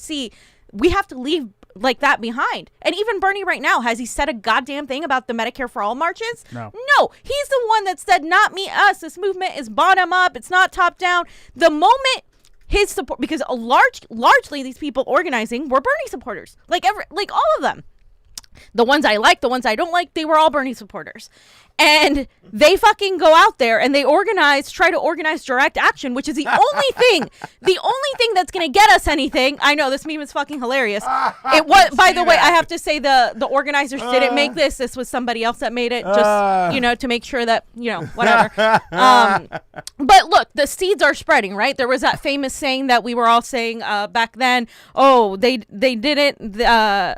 leave like that behind. And even Bernie right now, has he said a goddamn thing about the Medicare for all marches? No. He's the one that said, not me, us. This movement is bottom up. It's not top down. The moment his support, because largely these people organizing were Bernie supporters, like all of them. The ones I like, the ones I don't like, they were all Bernie supporters. And they fucking go out there and they try to organize direct action, which is the only thing that's going to get us anything. I know this meme is fucking hilarious. It was, by the way, I have to say the organizers didn't make this. This was somebody else that made it, just, to make sure that, whatever. But look, the seeds are spreading, right? There was that famous saying that we were all saying back then, oh, they didn't,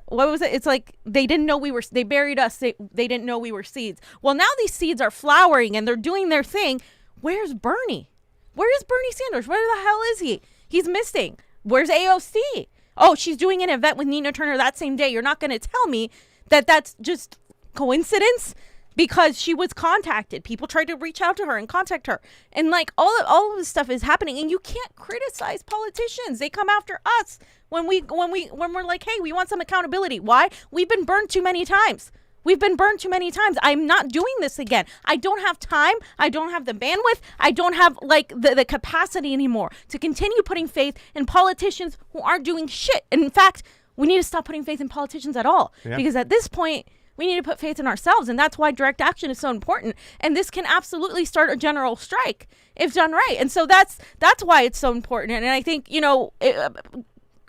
what was it? It's like, they didn't know they buried us. They didn't know we were seeds. Well, now these seeds are flowering and they're doing their thing. Where's Bernie? Where is Bernie Sanders? Where the hell is he? He's missing. Where's AOC? Oh, she's doing an event with Nina Turner that same day. You're not going to tell me that that's just coincidence? Because she was contacted. People tried to reach out to her and contact her. And like all of this stuff is happening, and you can't criticize politicians. They come after us when we're like, hey, we want some accountability. Why? We've been burned too many times. I'm not doing this again. I don't have time. I don't have the bandwidth. I don't have the capacity anymore to continue putting faith in politicians who aren't doing shit. And in fact, we need to stop putting faith in politicians at all. Yeah. Because at this point, we need to put faith in ourselves. And that's why direct action is so important. And this can absolutely start a general strike if done right. And so that's why it's so important. And I think,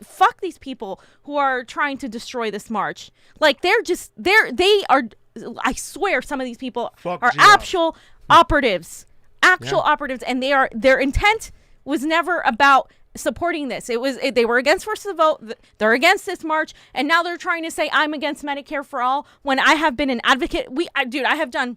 fuck these people who are trying to destroy this march. Like they are, I swear some of these people are actual operatives, and their intent was never about supporting this. They were against First the Vote. They're against this march. And now they're trying to say I'm against Medicare for all when I have been an advocate. I have done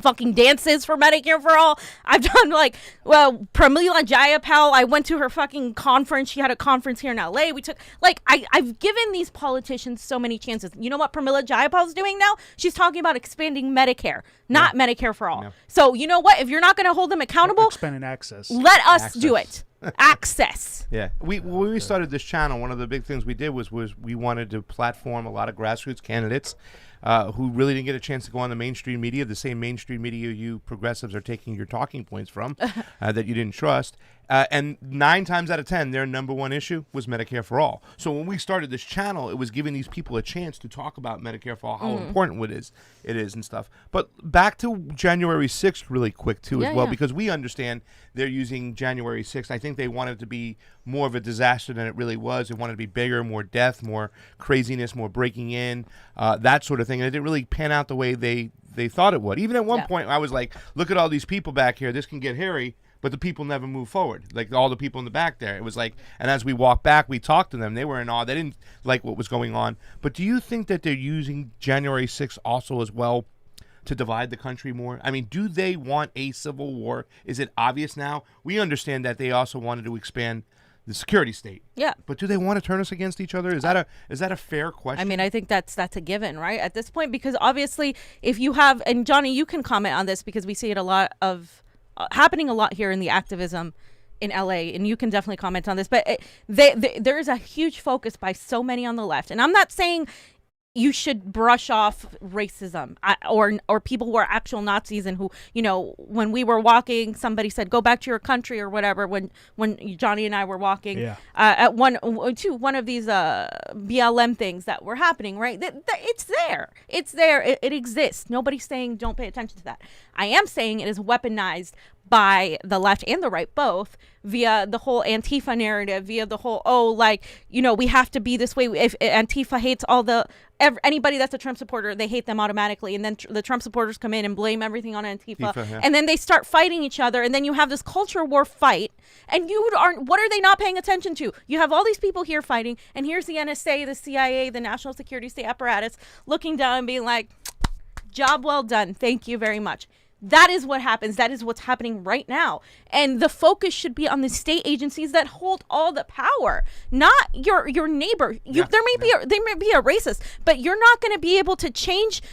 fucking dances for Medicare for all. I've done Pramila Jayapal. I went to her fucking conference. She had a conference here in LA. We took I've given these politicians so many chances. You know what Pramila Jayapal is doing now? She's talking about expanding Medicare, not Medicare for all. No. So you know what? If you're not going to hold them accountable, expanding access. Let us do it. Access. Yeah. When we started this channel, one of the big things we did was we wanted to platform a lot of grassroots candidates who really didn't get a chance to go on the mainstream media, the same mainstream media you progressives are taking your talking points from that you didn't trust. And 9 times out of 10, their number one issue was Medicare for all. So when we started this channel, it was giving these people a chance to talk about Medicare for all, how important it is and stuff. But back to January 6th really quick, too, as well, because we understand they're using January 6th. I think they wanted it to be more of a disaster than it really was. They wanted it to be bigger, more death, more craziness, more breaking in, that sort of thing. And it didn't really pan out the way they thought it would. Even at one point, I was like, look at all these people back here. This can get hairy. But the people never moved forward. Like all the people in the back there. It was like, and as we walked back, we talked to them. They were in awe. They didn't like what was going on. But do you think that they're using January 6th also as well to divide the country more? I mean, do they want a civil war? Is it obvious now? We understand that they also wanted to expand the security state. Yeah. But do they want to turn us against each other? Is that a fair question? I mean, I think that's a given, right? At this point, because obviously if you have, and Jonny, you can comment on this because we see it a lot of happening a lot here in the activism in LA, and you can definitely comment on this, but there is a huge focus by so many on the left, and I'm not saying you should brush off racism or people who are actual Nazis and who, when we were walking, somebody said, go back to your country or whatever, when Jonny and I were walking at one of these BLM things that were happening, right? It's there. It exists. Nobody's saying don't pay attention to that. I am saying it is weaponized by the left and the right both via the whole Antifa narrative, via the whole, we have to be this way. If Antifa hates anybody that's a Trump supporter, they hate them automatically. And then the Trump supporters come in and blame everything on Antifa. And then they start fighting each other. And then you have this culture war fight. And what are they not paying attention to? You have all these people here fighting. And here's the NSA, the CIA, the National Security State Apparatus looking down and being like, job well done. Thank you very much. That is what happens. That is what's happening right now. And the focus should be on the state agencies that hold all the power, not your neighbor. They may be a racist, but you're not going to be able to change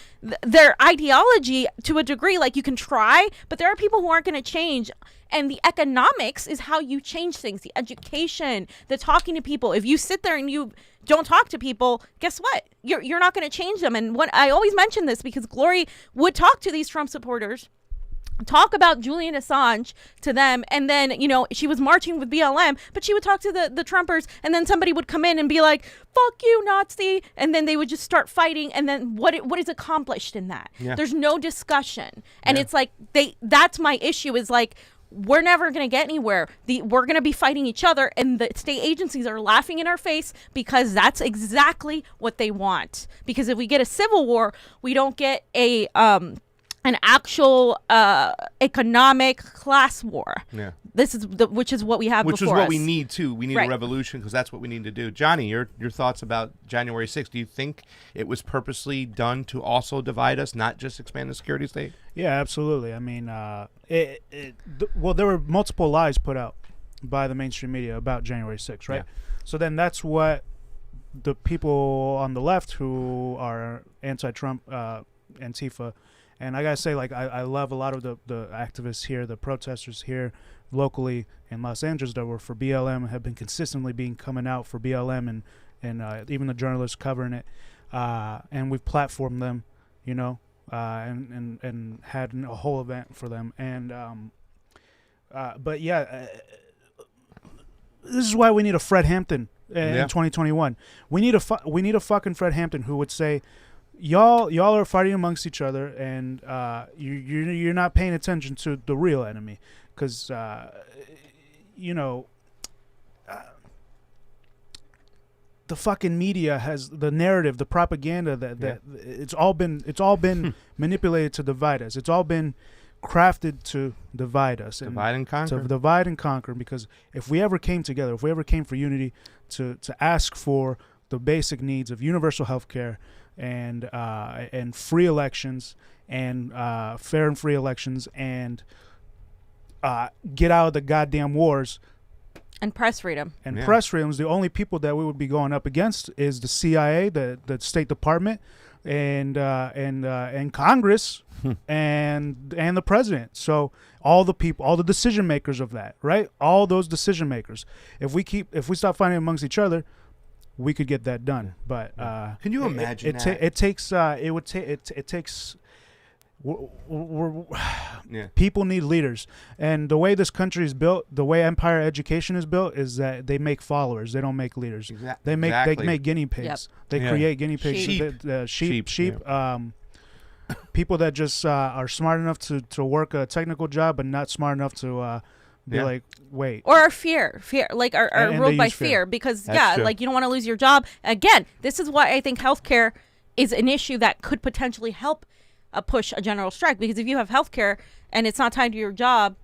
their ideology to a degree. Like, you can try, but there are people who aren't going to change. And the economics is how you change things. The education, the talking to people. If you sit there and you don't talk to people, guess what? You're not going to change them. And what I always mention this because Glory would talk to these Trump supporters talk about Julian Assange to them, and then, you know, she was marching with BLM, but she would talk to the Trumpers, and then somebody would come in and be like, fuck you, Nazi, and then they would just start fighting, and then what is accomplished in that? Yeah. There's no discussion. And it's like, that's my issue, is like, we're never going to get anywhere. We're going to be fighting each other, and the state agencies are laughing in our face because that's exactly what they want. Because if we get a civil war, we don't get an actual economic class war. Yeah. This is which is what we have Which is before what us. we need too. We need a revolution because that's what we need to do. Johnny, your thoughts about January 6th? Do you think it was purposely done to also divide us, not just expand the security state? Yeah, absolutely. I mean, well, there were multiple lies put out by the mainstream media about January 6th, right? Yeah. So then that's what the people on the left who are anti-Trump, Antifa, and I gotta say, like, I love a lot of the activists here, the protesters here locally in Los Angeles that were for BLM, have been consistently coming out for BLM, and even the journalists covering it, and we've platformed them, you know, and had a whole event for them, and but yeah, this is why we need a Fred Hampton in 2021. We need a fucking Fred Hampton who would say, y'all are fighting amongst each other, and you're not paying attention to the real enemy, because you know, the fucking media has the narrative, the propaganda that it's all been manipulated to divide us. It's all been crafted to divide us, Divide and conquer. to divide and conquer. Because if we ever came together, if we ever came for unity, to ask for the basic needs of universal health care and free elections and fair and free elections, and get out of the goddamn wars and press freedom. And press freedoms, the only people that we would be going up against is the CIA, the State Department, and Congress, and the president. So all the people, all the decision makers of that, right? All those decision makers. If we stop fighting amongst each other, we could get that done. But can you imagine it takes people need leaders, and the way this country is built, the way empire education is built, is that they make followers, they don't make leaders. They make guinea pigs. Yep. They create guinea pigs. Sheep. People that just are smart enough to work a technical job, but not smart enough to be like, wait. Or fear, like are ruled by fear, because true. like you don't want to lose your job. Again, this is why I think healthcare is an issue that could potentially help push a general strike, because if you have healthcare and it's not tied to your job,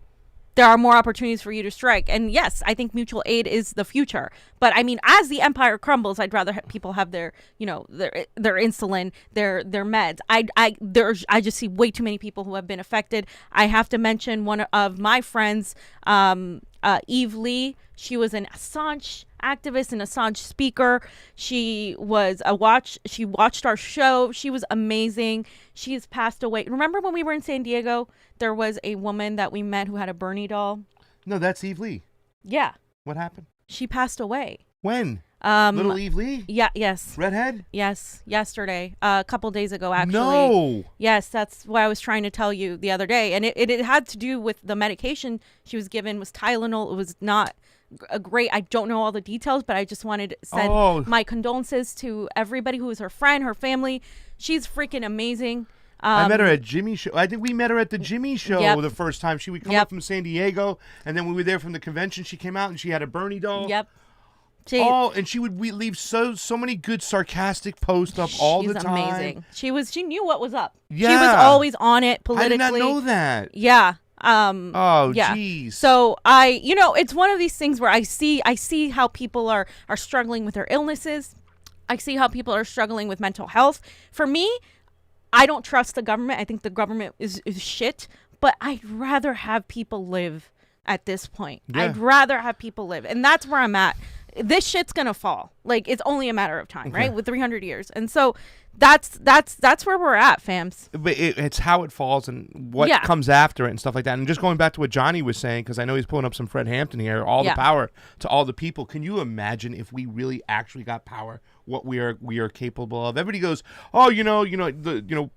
there are more opportunities for you to strike. And yes, I think mutual aid is the future. But I mean, as the empire crumbles, I'd rather people have their, you know, their insulin, their meds. I just see way too many people who have been affected. I have to mention one of my friends, Eve Lee. She was an Assange activist and Assange speaker. She watched our show. She was amazing. She has passed away. Remember when we were in San Diego, there was a woman that we met who had a Bernie doll? No, that's Eve Lee. Yeah. What happened? She passed away. When? Little Eve Lee? Yeah, yes. Redhead? Yes, yesterday. A couple days ago, actually. No. Yes, that's what I was trying to tell you the other day. And it had to do with the medication she was given was Tylenol. It was not a great, I don't know all the details, but I just wanted to send my condolences to everybody who was her friend, her family. She's freaking amazing. I met her at Jimmy Show. I think we met her at the Jimmy Show the first time. She would come up from San Diego, and then when we were there from the convention, she came out and she had a Bernie doll. Yep. And she would leave so many good sarcastic posts up all the time. She's amazing. She knew what was up. Yeah. She was always on it politically. I did not know that. Yeah. Yeah. Geez. So it's one of these things where I see how people are struggling with their illnesses. I see how people are struggling with mental health. For me, I don't trust the government. I think the government is shit, but I'd rather have people live at this point. Yeah. I'd rather have people live. And that's where I'm at. This shit's going to fall. Like, it's only a matter of time, right? With 300 years. And so that's where we're at, fams. But it's how it falls and what comes after it and stuff like that. And just going back to what Jonny was saying, because I know he's pulling up some Fred Hampton here, all the power to all the people. Can you imagine if we really actually got power, what we are capable of? Everybody goes, oh,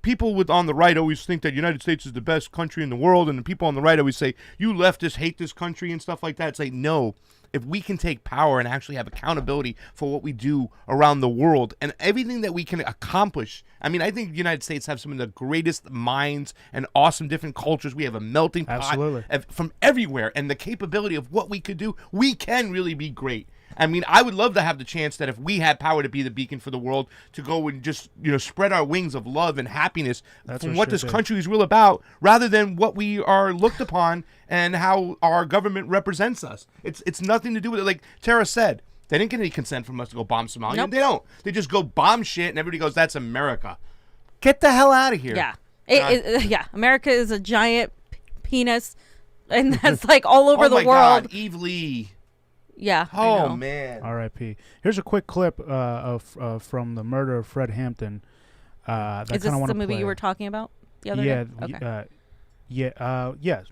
people on the right always think that the United States is the best country in the world, and the people on the right always say, you leftists hate this country and stuff like that. It's like, no. If we can take power and actually have accountability for what we do around the world and everything that we can accomplish, I mean, I think the United States have some of the greatest minds and awesome different cultures. We have a melting pot from everywhere, and the capability of what we could do, we can really be great. I mean, I would love to have the chance that if we had power to be the beacon for the world, to go and just, spread our wings of love and happiness from what this country is real about, rather than what we are looked upon and how our government represents us. It's nothing to do with it. Like Tara said, they didn't get any consent from us to go bomb Somalia. Nope. They don't. They just go bomb shit, and everybody goes, that's America. Get the hell out of here. Yeah. America is a giant penis, and that's like all over the world. God, Eve Lee. Yeah. Oh man. R.I.P. Here's a quick clip from the murder of Fred Hampton. Is this the movie you were talking about the other day? Okay. Yes.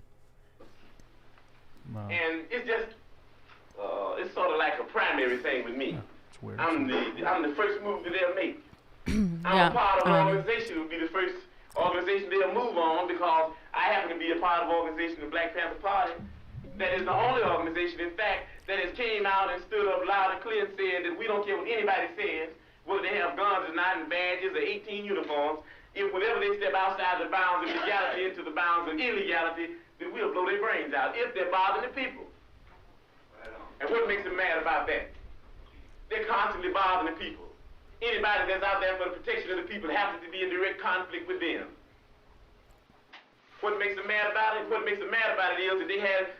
And it's just it's sort of like a primary thing with me. It's weird. I'm the first move that they'll make. I'm a part of an organization who will be the first organization they'll move on, because I happen to be a part of the organization, the Black Panther Party. That is the only organization, in fact, that has came out and stood up loud and clear and said that we don't care what anybody says, whether they have guns or not, and badges or 18 uniforms. If whenever they step outside the bounds of legality into the bounds of illegality, then we'll blow their brains out if they're bothering the people. And what makes them mad about that? They're constantly bothering the people. Anybody that's out there for the protection of the people happens to be in direct conflict with them. What makes them mad about it? What makes them mad about it is that they have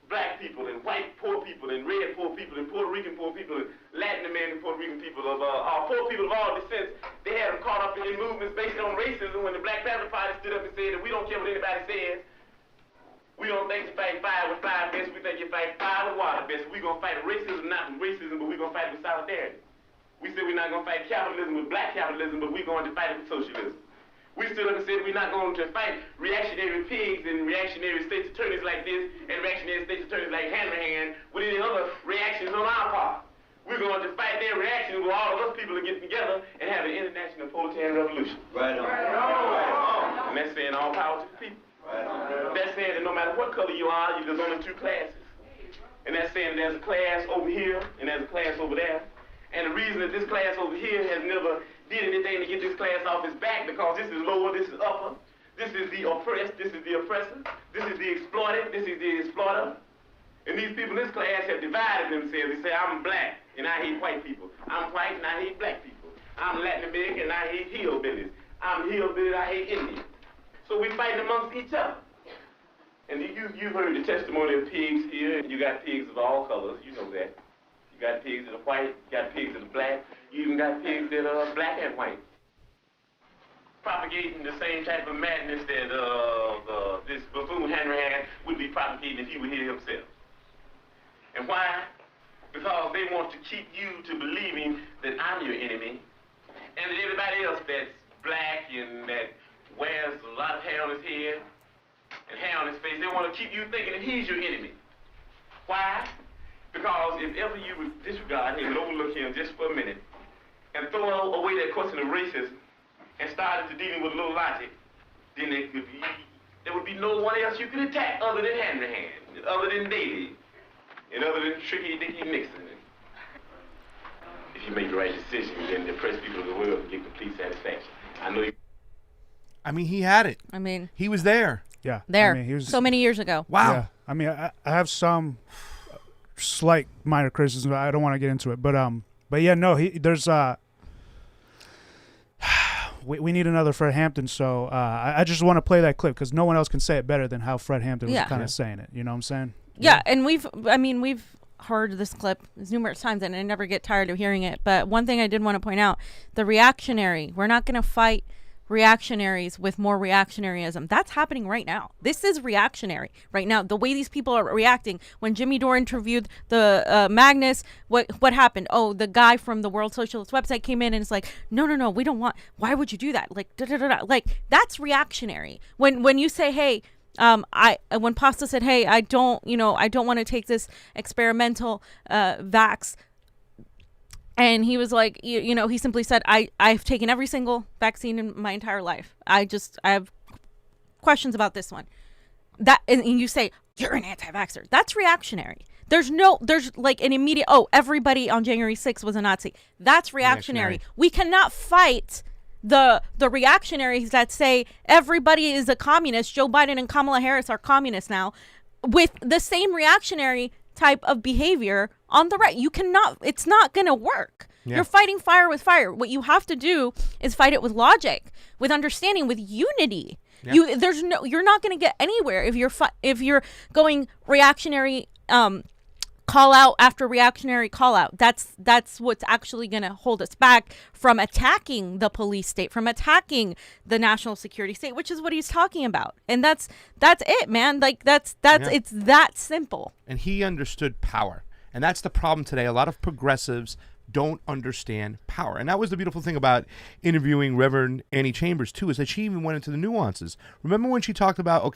black people and white poor people and red poor people and Puerto Rican poor people and Latin American Puerto Rican people of poor people of all descents. They had them caught up in movements based on racism when the Black Panther Party stood up and said that we don't care what anybody says. We don't think you fight fire with fire best. We think you fight fire with water best. We're going to fight racism, not with racism, but we're going to fight with solidarity. We said we're not going to fight capitalism with black capitalism, but we're going to fight it with socialism. We stood up and said we're not going to fight reactionary pigs and reactionary state's attorneys like this and reactionary state's attorneys like Hanrahan with any other reactions on our part. We're going to fight their reactions where all of us people are getting together and have an international proletarian revolution. Right on. Right on. And that's saying all power to the people. Right on. That's saying that no matter what color you are, there's only two classes. And that's saying there's a class over here and there's a class over there. And the reason that this class over here has never did anything to get this class off its back, because this is lower, this is upper, this is the oppressed, this is the oppressor, this is the exploited, this is the exploiter. And these people in this class have divided themselves. They say, I'm black and I hate white people. I'm white and I hate black people. I'm Latin American and I hate hillbillies. I'm hillbilly and I hate Indians. So we fight amongst each other. And you've heard the testimony of pigs here, and you got pigs of all colors, you know that. You got pigs that are white, you got pigs that are black, you even got pigs that are black and white. Propagating the same type of madness that this buffoon Hanrahan would be propagating if he were here himself. And why? Because they want to keep you to believing that I'm your enemy, and that everybody else that's black and that wears a lot of hair on his head and hair on his face, they want to keep you thinking that he's your enemy. Why? Because if ever you would disregard him and overlook him just for a minute and throw away that question of racism and start into dealing with a little logic, then there would be no one else you could attack other than Hanrahan, other than Daly, and other than Tricky Dicky Nixon. If you make the right decision, then the oppressed people of the world get complete satisfaction. I know you. I mean, he had it. I mean, he was there. Yeah. There. I mean, he was, so many years ago. Wow. Yeah. I mean, I have some slight minor criticism. I don't want to get into it, but yeah, no, there's we need another Fred Hampton. So I just want to play that clip because no one else can say it better than how Fred Hampton was kind of saying it. You know what I'm saying? Yeah, and we've heard this clip numerous times, and I never get tired of hearing it. But one thing I did want to point out: the reactionary. We're not going to fight reactionaries with more reactionaryism. That's happening right now. This is reactionary right now. The way these people are reacting. When Jimmy Dore interviewed the Magnus, what happened? Oh, the guy from the World Socialist website came in and it's like, no, we don't want. Why would you do that? Like, like that's reactionary. When you say, hey. When Pasta said, hey, I don't want to take this experimental vax. And he was like, he simply said, I've taken every single vaccine in my entire life. I have questions about this one. And you say, you're an anti-vaxxer. That's reactionary. There's like an immediate, everybody on January 6th was a Nazi. That's reactionary. We cannot fight the reactionaries that say everybody is a communist. Joe Biden and Kamala Harris are communists now, with the same reactionary type of behavior on the right. You cannot, it's not going to work. Yeah. You're fighting fire with fire. What you have to do is fight it with logic, with understanding, with unity. Yeah. You're not going to get anywhere if you're going reactionary call out after reactionary call out. That's what's actually going to hold us back from attacking the police state, from attacking the national security state, which is what he's talking about. And that's it, man. Like it's that simple. And he understood power. And that's the problem today. A lot of progressives don't understand power. And that was the beautiful thing about interviewing Reverend Annie Chambers too, is that she even went into the nuances. Remember when she talked about,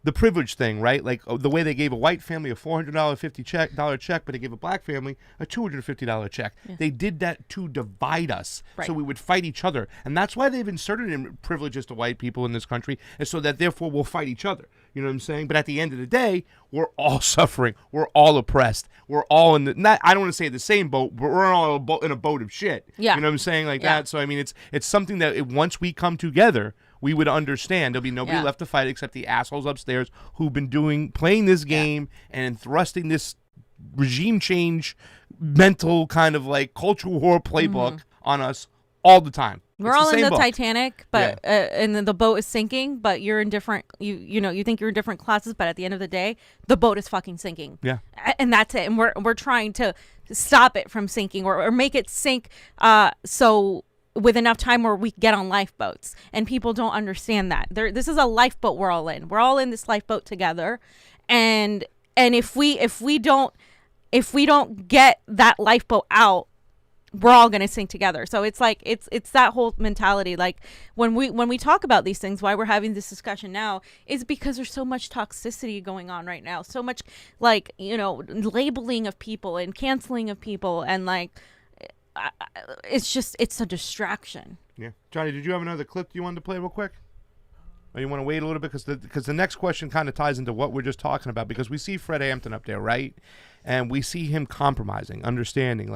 the privilege thing, right? Like the way they gave a white family a $400 check, but they gave a black family a $250 check. Yeah. They did that to divide us, right. So we would fight each other. And that's why they've inserted in privileges to white people in this country, is so that therefore we'll fight each other. You know what I'm saying? But at the end of the day, we're all suffering. We're all oppressed. We're all in I don't want to say the same boat, but we're all in a boat of shit. Yeah. You know what I'm saying? Like that. So, I mean, it's something that once we come together, we would understand. There'll be nobody left to fight except the assholes upstairs who've been playing this game and thrusting this regime change mental kind of like cultural war playbook on us all the time. We're all in the Titanic, but and then the boat is sinking, but you're in different, you think you're in different classes, but at the end of the day, the boat is fucking sinking. Yeah. And that's it. And we're trying to stop it from sinking or make it sink so with enough time where we get on lifeboats. And people don't understand that. This is a lifeboat we're all in. We're all in this lifeboat together. And if we don't get that lifeboat out, we're all going to sink together. So it's like it's that whole mentality. Like when we talk about these things, why we're having this discussion now is because there's so much toxicity going on right now. So much labeling of people and canceling of people, and it's a distraction. Yeah. Johnny, did you have another clip you wanted to play real quick? Or you want to wait a little bit? Because the next question kind of ties into what we're just talking about, because we see Fred Hampton up there, right? And we see him compromising, understanding,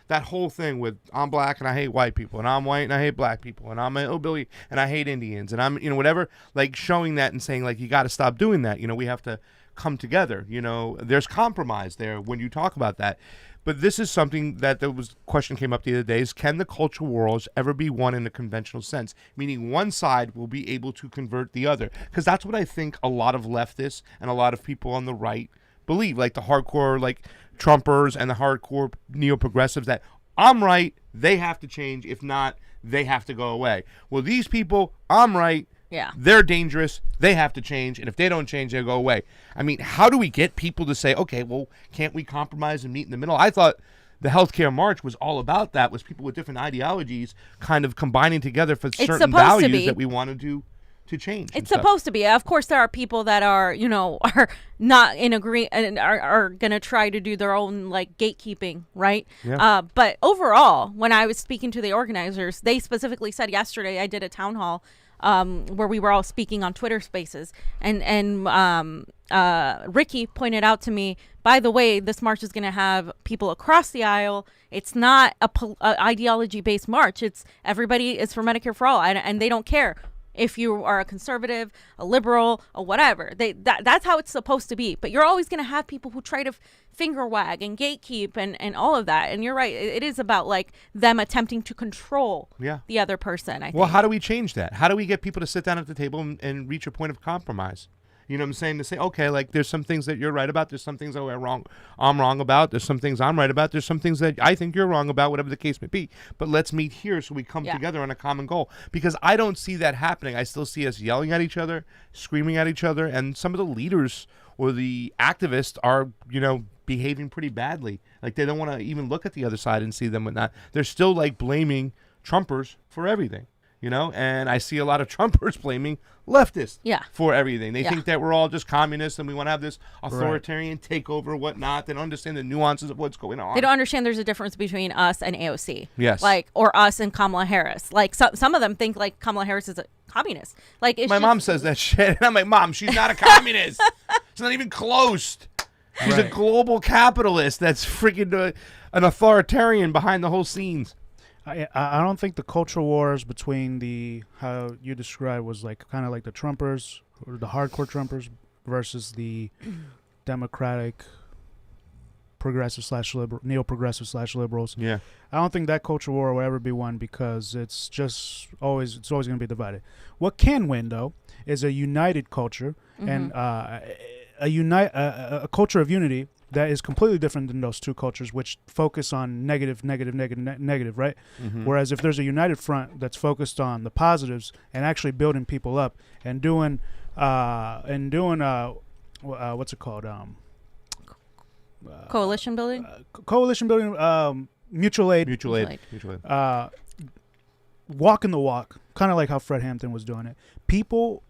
that whole thing with I'm black and I hate white people, and I'm white and I hate black people, and I'm a hillbilly and I hate Indians, and I'm, whatever, showing that and saying, you got to stop doing that. We have to come together. There's compromise there when you talk about that. But this is something that question came up the other day, is can the cultural wars ever be won in a conventional sense? Meaning one side will be able to convert the other. Because that's what I think a lot of leftists and a lot of people on the right believe, the hardcore Trumpers and the hardcore neo-progressives, that I'm right, they have to change. If not, they have to go away. Well, these people, I'm right, yeah, they're dangerous, they have to change, and if they don't change, they'll go away. I mean, how do we get people to say, okay, well, can't we compromise and meet in the middle? I thought the healthcare march was all about that, was people with different ideologies kind of combining together for certain values that we wanted to change. It's supposed to be. Of course, there are people that are, are not in agree and are going to try to do their own gatekeeping, right? Yeah. But overall, when I was speaking to the organizers, they specifically said yesterday, I did a town hall where we were all speaking on Twitter Spaces, and Ricky pointed out to me, by the way, this march is going to have people across the aisle. It's not a ideology-based march. It's everybody is for Medicare for all, and they don't care if you are a conservative, a liberal, or whatever. That's how it's supposed to be. But you're always going to have people who try to finger wag and gatekeep and all of that. And you're right. It is about them attempting to control the other person, I think. Well, how do we change that? How do we get people to sit down at the table and reach a point of compromise? You know what I'm saying? To say, okay, like there's some things that you're right about. There's some things that I'm wrong about. There's some things I'm right about. There's some things that I think you're wrong about, whatever the case may be. But let's meet here so we come together on a common goal. Because I don't see that happening. I still see us yelling at each other, screaming at each other. And some of the leaders or the activists are, behaving pretty badly. Like they don't want to even look at the other side and see them with that. They're still like blaming Trumpers for everything. And I see a lot of Trumpers blaming leftists for everything. They think that we're all just communists and we want to have this authoritarian takeover or whatnot. They don't understand the nuances of what's going on. They don't understand there's a difference between us and AOC. Yes. Or us and Kamala Harris. Like, some of them think, like, Kamala Harris is a communist. Like, my mom says that shit. And I'm like, Mom, she's not a communist. It's not even close. She's a global capitalist that's freaking an authoritarian behind the whole scenes. I don't think the cultural wars between how you described was like kind of like the Trumpers or the hardcore Trumpers versus the Democratic progressive / liberal, neo-progressive / liberals. Yeah. I don't think that cultural war will ever be won because it's always going to be divided. What can win though is a united culture and a culture of unity that is completely different than those two cultures, which focus on negative, right? Mm-hmm. Whereas if there's a united front that's focused on the positives and actually building people up and doing what's it called? Coalition building? Mutual aid. Mutual aid. Walking the walk, kind of like how Fred Hampton was doing it. People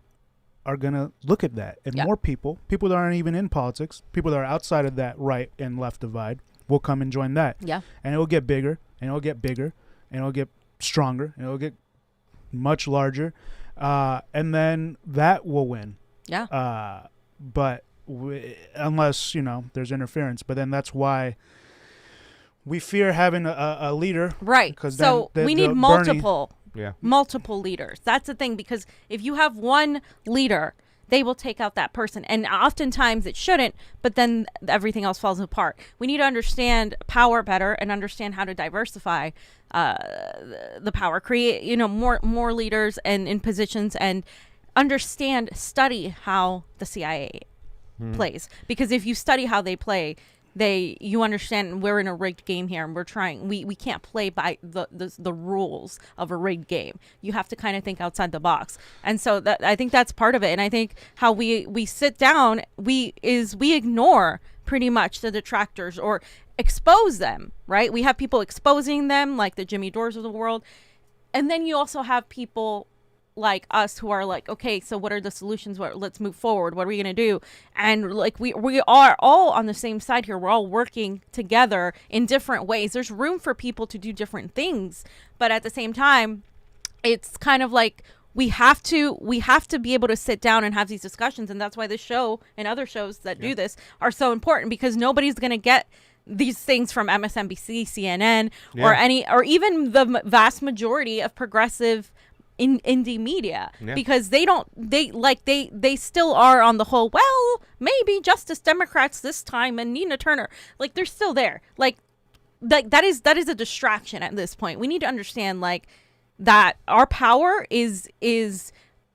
are going to look at that. And more people that aren't even in politics, people that are outside of that right and left divide, will come and join that. Yeah. And it will get bigger, and it will get bigger, and it will get stronger, and it will get much larger. And then that will win. Yeah. But unless, there's interference. But then that's why we fear having a leader. Right. Because so we need multiple. Yeah. Multiple leaders. That's the thing, because if you have one leader, they will take out that person. And oftentimes it shouldn't, but then everything else falls apart. We need to understand power better and understand how to diversify the power, create, more leaders and in positions, and study how the CIA plays. Because if you study how they play, you understand we're in a rigged game here, and we can't play by the rules of a rigged game. You have to kind of think outside the box. And so I think that's part of it. And I think how we sit down, we ignore pretty much the detractors or expose them, right? We have people exposing them, like the Jimmy Dores of the world. And then you also have people like us who are like, okay, so what are the solutions? Let's move forward. What are we going to do? And like, we are all on the same side here. We're all working together in different ways. There's room for people to do different things, but at the same time, it's kind of like we have to be able to sit down and have these discussions. And that's why this show and other shows that do this are so important, because nobody's going to get these things from MSNBC, CNN, or even the vast majority of progressive indie media, because they still are on the whole, well, maybe Justice Democrats this time and Nina Turner, like they're still there. Like that is a distraction at this point. We need to understand like that our power is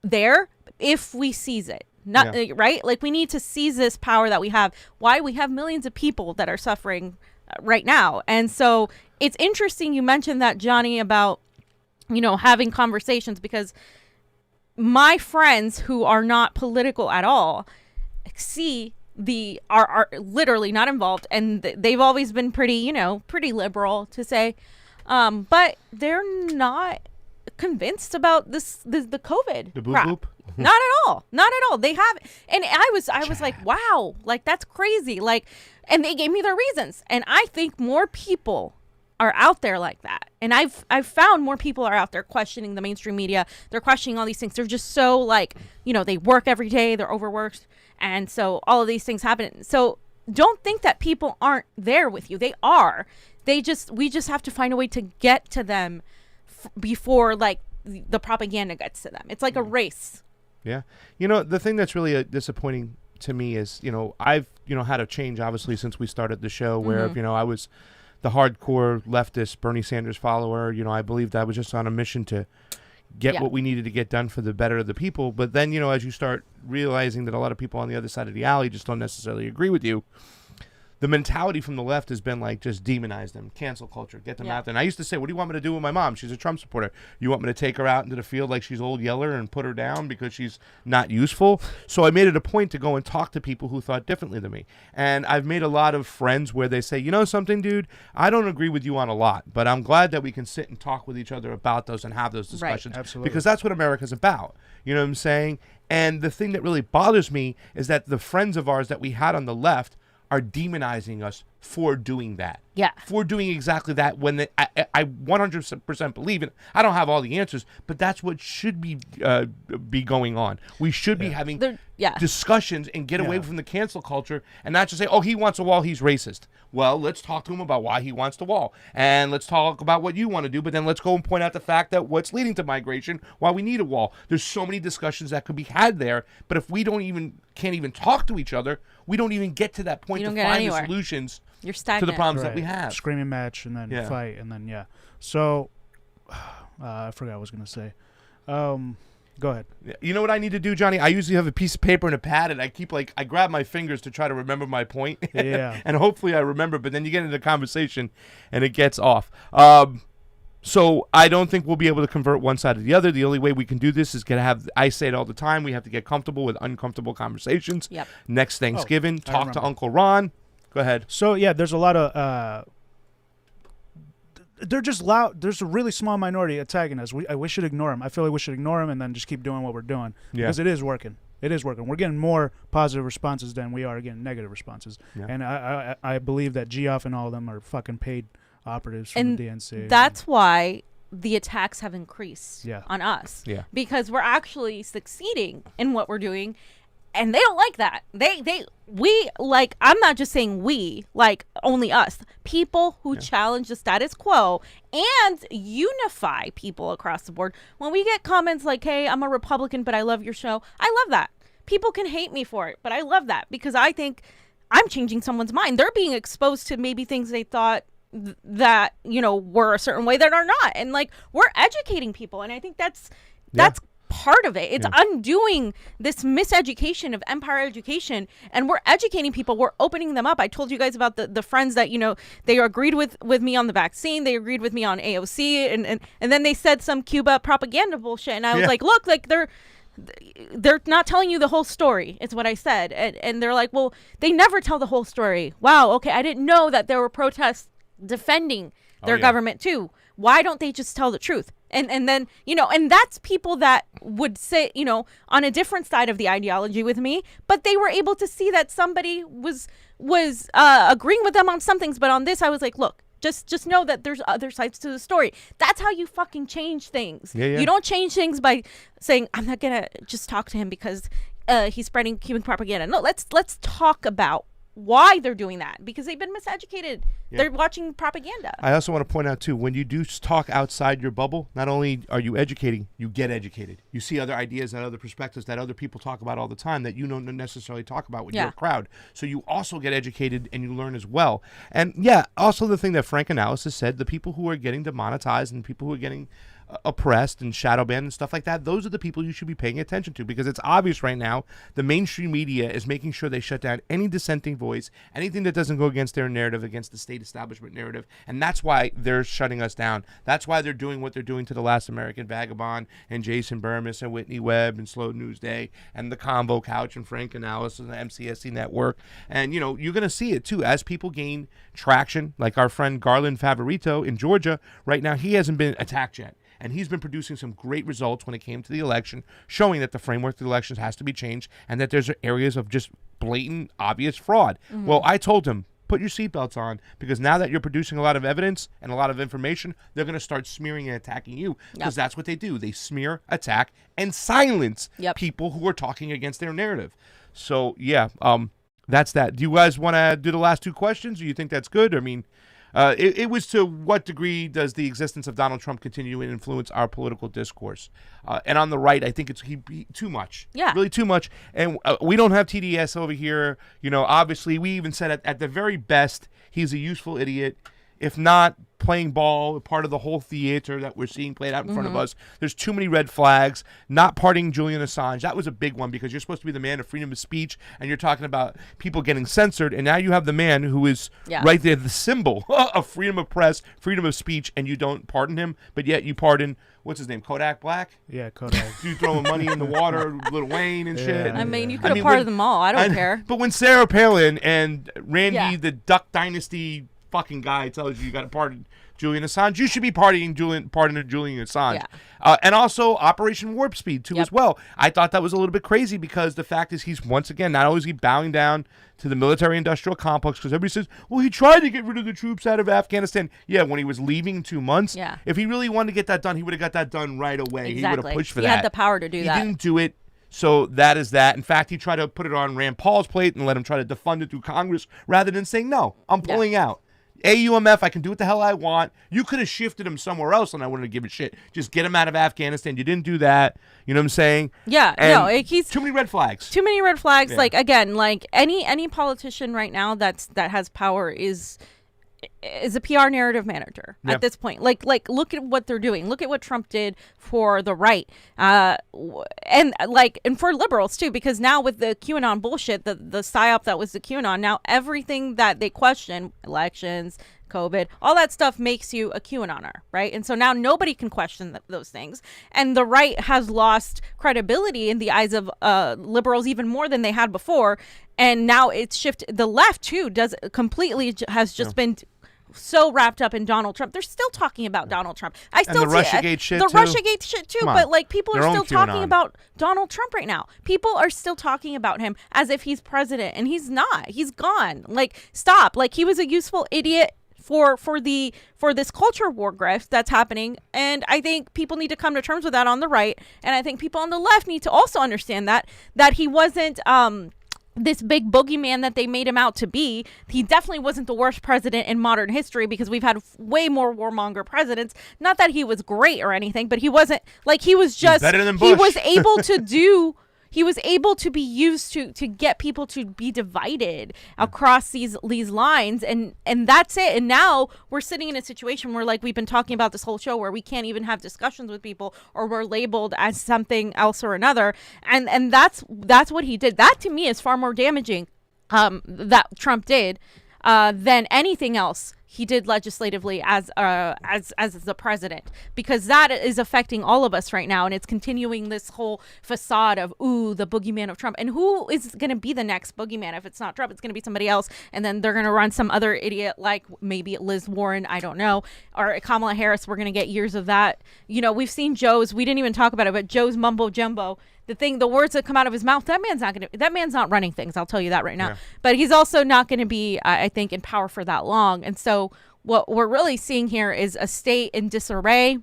there if we seize it. Not right? Like we need to seize this power that we have. Why? We have millions of people that are suffering right now. And so it's interesting you mentioned that, Johnny, about having conversations, because my friends who are not political at all are literally not involved, and they've always been pretty liberal to say, but they're not convinced about the COVID the boop crap. boop. Not at all. They have, and I was like, wow, like that's crazy. Like, and they gave me their reasons, and I think more people are out there like that. And I've found more people are out there questioning the mainstream media. They're questioning all these things. They're just so like, they work every day, they're overworked. And so all of these things happen. So don't think that people aren't there with you. They are. We just have to find a way to get to them before like the propaganda gets to them. It's like a race. Yeah. The thing that's really disappointing to me is, I've, had a change obviously since we started the show where, I was the hardcore leftist Bernie Sanders follower. I believed I was just on a mission to get what we needed to get done for the better of the people. But then, as you start realizing that a lot of people on the other side of the alley just don't necessarily agree with you, the mentality from the left has been like, just demonize them, cancel culture, get them out there. And I used to say, what do you want me to do with my mom? She's a Trump supporter. You want me to take her out into the field like she's Old Yeller and put her down because she's not useful? So I made it a point to go and talk to people who thought differently than me. And I've made a lot of friends where they say, you know something, dude, I don't agree with you on a lot, but I'm glad that we can sit and talk with each other about those and have those discussions. Right. Absolutely. Because that's what America's about. You know what I'm saying? And the thing that really bothers me is that the friends of ours that we had on the left are demonizing us for doing that. Yeah. For doing exactly that when I 100% believe it. I don't have all the answers, but that's what should be going on. We should be having discussions and get away from the cancel culture and not just say, oh, he wants a wall, he's racist. Well, let's talk to him about why he wants the wall. And let's talk about what you want to do, but then let's go and point out the fact that what's leading to migration, why we need a wall. There's so many discussions that could be had there, but if we can't even talk to each other, we don't even get to that point to find the solutions You're stagnant. to the problems that we have. Screaming match and then fight and then So I forgot what I was gonna say. Go ahead. You know what I need to do, Johnny? I usually have a piece of paper and a pad, and I keep I grab my fingers to try to remember my point. Yeah. And hopefully I remember, but then you get into the conversation and it gets off. So I don't think we'll be able to convert one side or the other. The only way we can do this is I say it all the time, we have to get comfortable with uncomfortable conversations. Yep. Next Thanksgiving, talk to Uncle Ron. Go ahead. So, there's a lot of... they're just loud. There's a really small minority attacking us. We should ignore them. I feel like we should ignore them and then just keep doing what we're doing. Yeah. Because it is working. It is working. We're getting more positive responses than we are getting negative responses. Yeah. And I believe that Geoff and all of them are fucking paid operatives from the DNC. That's why the attacks have increased on us. Yeah. Because we're actually succeeding in what we're doing. And they don't like that. I'm not just saying we, like only us. People who challenge the status quo and unify people across the board. When we get comments like, hey, I'm a Republican, but I love your show. I love that. People can hate me for it, but I love that because I think I'm changing someone's mind. They're being exposed to maybe things they thought that, were a certain way that are not. And we're educating people. And I think that's part of it. It's undoing this miseducation of empire education, and we're educating people. We're opening them up. I told you guys about the friends that they agreed with me on the vaccine. They agreed with me on AOC, and then they said some Cuba propaganda bullshit, and I was like, look, they're not telling you the whole story. It's what I said, and they're like, well, they never tell the whole story. Wow, okay, I didn't know that there were protests defending their government too. Why don't they just tell the truth? And then, and that's people that would sit, on a different side of the ideology with me, but they were able to see that somebody was agreeing with them on some things. But on this, I was like, look, just know that there's other sides to the story. That's how you fucking change things. Yeah. You don't change things by saying, I'm not going to just talk to him because he's spreading Cuban propaganda. No, let's talk about why they're doing that, because they've been miseducated. They're watching propaganda. I also want to point out too, when you do talk outside your bubble, not only are you educating, you get educated. You see other ideas and other perspectives that other people talk about all the time that you don't necessarily talk about with your crowd. So you also get educated and you learn as well. And also the thing that Frank Analysis said, the people who are getting demonetized and people who are getting oppressed and shadow banned and stuff like that, those are the people you should be paying attention to, because it's obvious right now the mainstream media is making sure they shut down any dissenting voice, anything that doesn't go against their narrative, against the state establishment narrative, and that's why they're shutting us down. That's why they're doing what they're doing to The Last American Vagabond and Jason Burmis and Whitney Webb and Slow News Day and the Convo Couch and Frank Analysis and the MCSC Network. And you're going to see it too as people gain traction, like our friend Garland Favorito in Georgia right now. He hasn't been attacked yet. And he's been producing some great results when it came to the election, showing that the framework of the elections has to be changed and that there's areas of just blatant, obvious fraud. Mm-hmm. Well, I told him, put your seatbelts on, because now that you're producing a lot of evidence and a lot of information, they're going to start smearing and attacking you, because that's what they do. They smear, attack, and silence people who are talking against their narrative. So, that's that. Do you guys want to do the last two questions? Do you think that's good? I mean... It was to what degree does the existence of Donald Trump continue to influence our political discourse? And on the right, I think it's too much. Yeah. Really too much. And we don't have TDS over here. Obviously, we even said at the very best, he's a useful idiot. if not playing ball, part of the whole theater that we're seeing played out in front of us. There's too many red flags. Not pardoning Julian Assange. That was a big one because you're supposed to be the man of freedom of speech, and you're talking about people getting censored, and now you have the man who is right there, the symbol of freedom of press, freedom of speech, and you don't pardon him, but yet you pardon, what's his name, Kodak Black? Yeah, Kodak. You throwing money in the water, Lil Wayne and shit. I mean, you could have pardoned them all. I don't care. But when Sarah Palin and Randy, the Duck Dynasty fucking guy, tells you got to pardon Julian Assange, you should be pardoning Julian Assange. And also Operation Warp Speed, too, as well. I thought that was a little bit crazy because the fact is he's, once again, not only is he bowing down to the military-industrial complex, because everybody says, well, he tried to get rid of the troops out of Afghanistan. Yeah, when he was leaving in 2 months. Yeah. If he really wanted to get that done, he would have got that done right away. Exactly. He would have pushed for that. He had the power to do that. He didn't do it. So that is that. In fact, he tried to put it on Rand Paul's plate and let him try to defund it through Congress rather than saying, no, I'm pulling out. AUMF, I can do what the hell I want. You could have shifted him somewhere else and I wouldn't have given a shit. Just get him out of Afghanistan. You didn't do that. You know what I'm saying? Yeah, and he's too many red flags. Too many red flags. Yeah. Like, again, like any politician right now that has power is a PR narrative manager at this point. Like look at what they're doing. Look at what Trump did for the right, and for liberals too. Because now with the QAnon bullshit, the psyop that was the QAnon, now everything that they question, elections, COVID, all that stuff makes you a QAnoner, right? And so now nobody can question those things. And the right has lost credibility in the eyes of liberals even more than they had before. And now it's shifted. The left too has just been so wrapped up in Donald Trump. They're still talking about Donald Trump. And the Russiagate shit too. The Russiagate shit too. But like people are still talking about Donald Trump right now. People are still talking about him as if he's president, and he's not. He's gone. Like, stop. Like, he was a useful idiot for this culture war grift that's happening, and I think people need to come to terms with that on the right, and I think people on the left need to also understand that he wasn't this big boogeyman that they made him out to be. He definitely wasn't the worst president in modern history, because we've had way more warmonger presidents. Not that he was great or anything, but he wasn't, like, he was just, better than Bush. He was able to do he was able to be used to get people to be divided across these lines, and that's it. And now we're sitting in a situation where, like we've been talking about this whole show, where we can't even have discussions with people, or we're labeled as something else or another. And that's what he did. That to me is far more damaging, that Trump did, than anything else he did legislatively as the president, because that is affecting all of us right now, and it's continuing this whole facade of the boogeyman of Trump. And who is going to be the next boogeyman? If it's not Trump, it's going to be somebody else, and then they're going to run some other idiot, like maybe Liz Warren, I don't know, or Kamala Harris. We're going to get years of that. You know, we've seen Joe's, we didn't even talk about it, but Joe's mumbo jumbo, the words that come out of his mouth, that man's not running things. I'll tell you that right now. Yeah. But he's also not going to be, I think, in power for that long. And so what we're really seeing here is a state in disarray,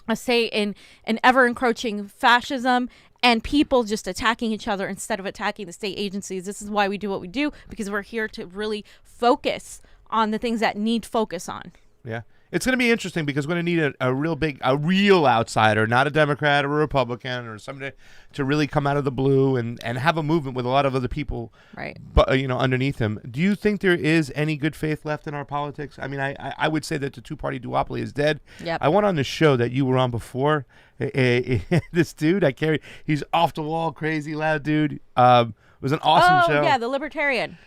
a state in an ever encroaching fascism, and people just attacking each other instead of attacking the state agencies. This is why we do what we do, because we're here to really focus on the things that need focus on. Yeah. It's going to be interesting, because we're going to need a real outsider, not a Democrat or a Republican or somebody to really come out of the blue and have a movement with a lot of other people, right? But underneath him. Do you think there is any good faith left in our politics? I mean, I would say that the two-party duopoly is dead. Yep. I went on the show that you were on before. This dude, he's off the wall, crazy loud dude. It was an awesome show. Oh yeah, the Libertarian.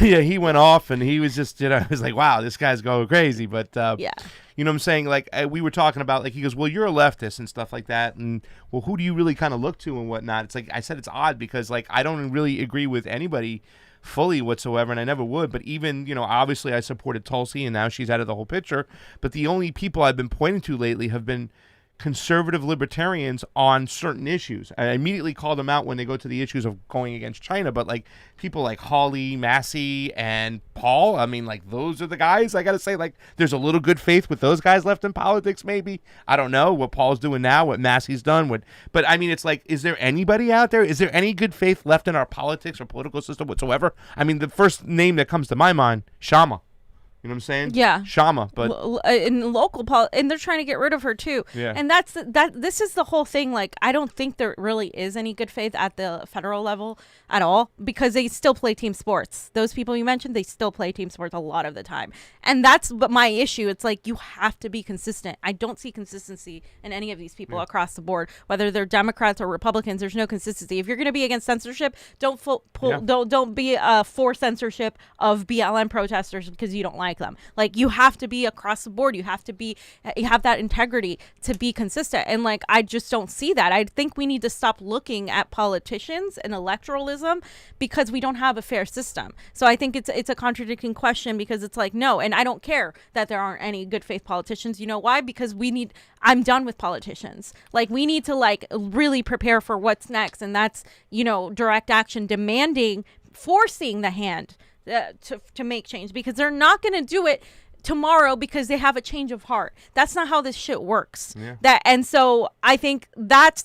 Yeah, he went off, and he was just, I was like, wow, this guy's going crazy. But, yeah, you know what I'm saying? Like, we were talking about, like, he goes, well, you're a leftist and stuff like that. And, well, who do you really kind of look to and whatnot? It's like, I said, it's odd, because, like, I don't really agree with anybody fully whatsoever, and I never would. But even, obviously I supported Tulsi, and now she's out of the whole picture. But the only people I've been pointing to lately have been conservative libertarians on certain issues. I immediately call them out when they go to the issues of going against China, but like people like Hawley, Massey, and Paul, I mean, like, those are the guys. I gotta say, like, there's a little good faith with those guys left in politics, maybe. I don't know what Paul's doing now, what Massey's done, but I mean, it's like, is there anybody out there? Is there any good faith left in our politics or political system whatsoever? I mean, the first name that comes to my mind, Sharma. You know what I'm saying? Yeah. Shama, but in local and they're trying to get rid of her too. Yeah. And this is the whole thing. Like, I don't think there really is any good faith at the federal level at all, because they still play team sports. Those people you mentioned, they still play team sports a lot of the time. And that's my issue. It's like, you have to be consistent. I don't see consistency in any of these people across the board, whether they're Democrats or Republicans. There's no consistency. If you're going to be against censorship, don't be for censorship of BLM protesters because you don't like them. Like, you have to be across the board. You have that integrity to be consistent. And like, I just don't see that. I think we need to stop looking at politicians and electoralism because we don't have a fair system. So I think it's a contradicting question, because it's like, no, and I don't care that there aren't any good faith politicians. You know why? Because I'm done with politicians. Like, we need to like really prepare for what's next, and that's, direct action, forcing the hand to make change, because they're not going to do it tomorrow because they have a change of heart. That's not how this shit works. And so I think that's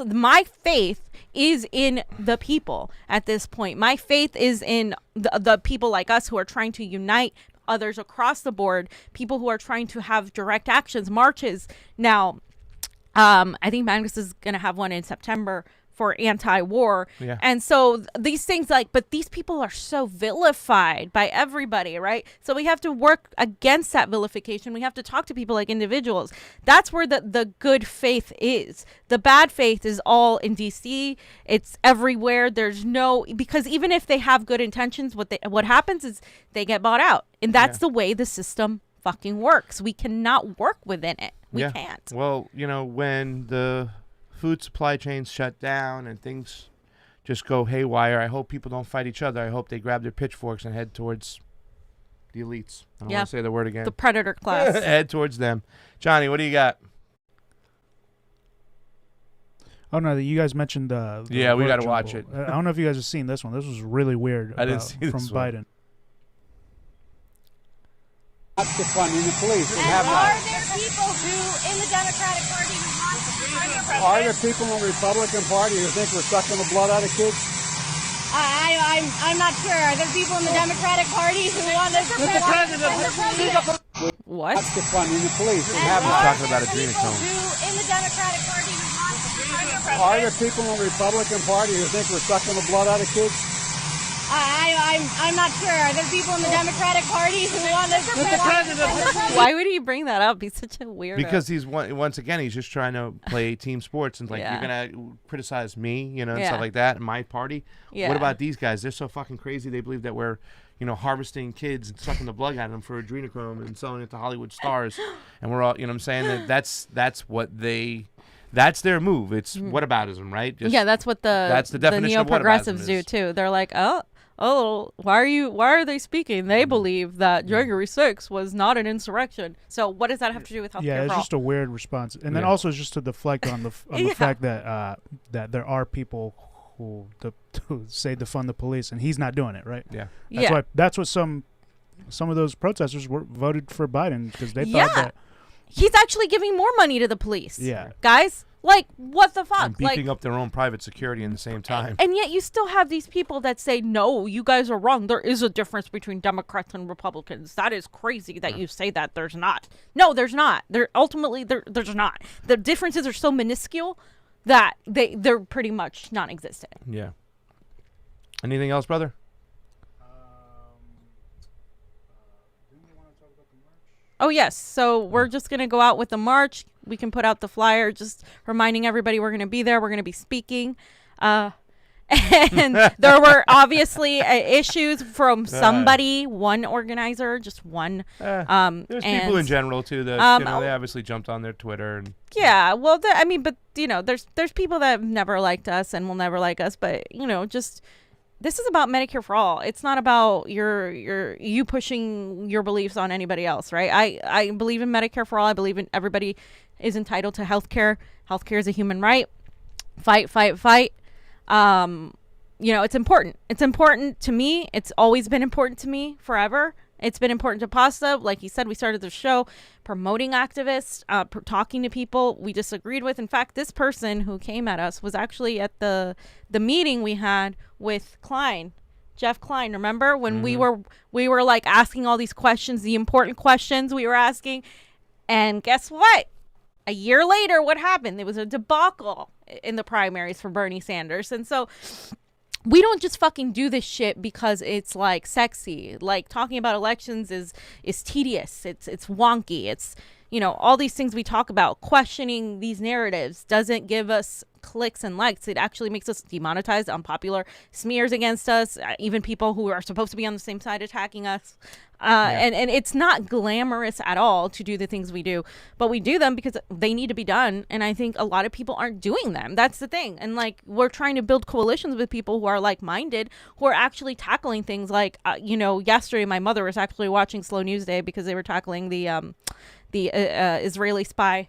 my faith is in the people at this point. My faith is in the people like us who are trying to unite others across the board, people who are trying to have direct actions, marches. Now, I think Magnus is going to have one in September for anti-war. Yeah. And so these things, like, but these people are so vilified by everybody, right? So we have to work against that vilification. We have to talk to people like individuals. That's where the good faith is. The bad faith is all in DC. It's everywhere. Because even if they have good intentions, what happens is they get bought out. And that's the way the system fucking works. We cannot work within it. We can't. Well, when the food supply chains shut down and things just go haywire, I hope people don't fight each other. I hope they grab their pitchforks and head towards the elites. I don't want to say the word again. The predator class. Head towards them. Johnny, what do you got? Oh, no, you guys mentioned the we got to watch it. I don't know if you guys have seen this one. This was really weird. I didn't see this from Biden. That's defunding the police. And are there people who, in the Democratic Party, who want to defund the president? Are there people in the Republican Party who think we're sucking the blood out of kids? I'm not sure. Are there people in the Democratic Party who want to defund the president? What? That's defunding the police. And are talking about there people adrenochrome. who, in the Democratic Party, who want to defund the president? Are there people in the Republican Party who think we're sucking the blood out of kids? I'm not sure. Are there people in the Democratic Party who want to defund the president? Why would he bring that up? He's such a weirdo. Because once again, he's just trying to play team sports and you're gonna criticize me, and stuff like that, and my party. Yeah. What about these guys? They're so fucking crazy. They believe that we're, harvesting kids and sucking the blood out of them for adrenochrome and selling it to Hollywood stars, and we're all, you know what I'm saying? That's that's their move. It's whataboutism, right? That's what that's the definition of neo-progressives whataboutism do is. too. They're like, why are they speaking? They believe that January 6th was not an insurrection. So what does that have to do with healthcare? Yeah, it's just a weird response. And then also just to deflect on the fact that that there are people who say defund the police, and he's not doing it, right? Yeah. That's what some of those protesters voted for Biden, because they thought that he's actually giving more money to the police. Yeah. Guys, like, what the fuck? And beefing up their own private security in the same time. And yet you still have these people that say, no, you guys are wrong. There is a difference between Democrats and Republicans. That is crazy that you say that. There's not. No, there's not. There's not. The differences are so minuscule that they're pretty much non-existent. Yeah. Anything else, brother? Oh, yes. So we're just going to go out with the march. We can put out the flyer, just reminding everybody we're going to be there. We're going to be speaking. And there were obviously issues from somebody, one organizer, just one. There's people in general, too, that they obviously jumped on their Twitter. And yeah, well, there's people that have never liked us and will never like us. But, just... This is about Medicare for all. It's not about you pushing your beliefs on anybody else, right? I believe in Medicare for all. I believe in everybody is entitled to health care. Health care is a human right. Fight. It's important. It's important to me. It's always been important to me forever. It's been important to Pasta. Like he said, we started the show promoting activists, talking to people we disagreed with. In fact, this person who came at us was actually at the meeting we had with Klein Jeff Klein, remember when we were like asking all these questions, the important questions we were asking, and guess what? A year later, what happened? There was a debacle in the primaries for Bernie Sanders. And so we don't just fucking do this shit because it's like sexy. Like talking about elections is tedious. It's wonky. It's, you know, all these things we talk about. Questioning these narratives doesn't give us clicks and likes. It actually makes us demonetized, unpopular, smears against us, even people who are supposed to be on the same side attacking us. And it's not glamorous at all to do the things we do, but we do them because they need to be done. And I think a lot of people aren't doing them. That's the thing. And like, we're trying to build coalitions with people who are like-minded, who are actually tackling things like, you know, yesterday my mother was actually watching Slow News Day because they were tackling the Israeli spy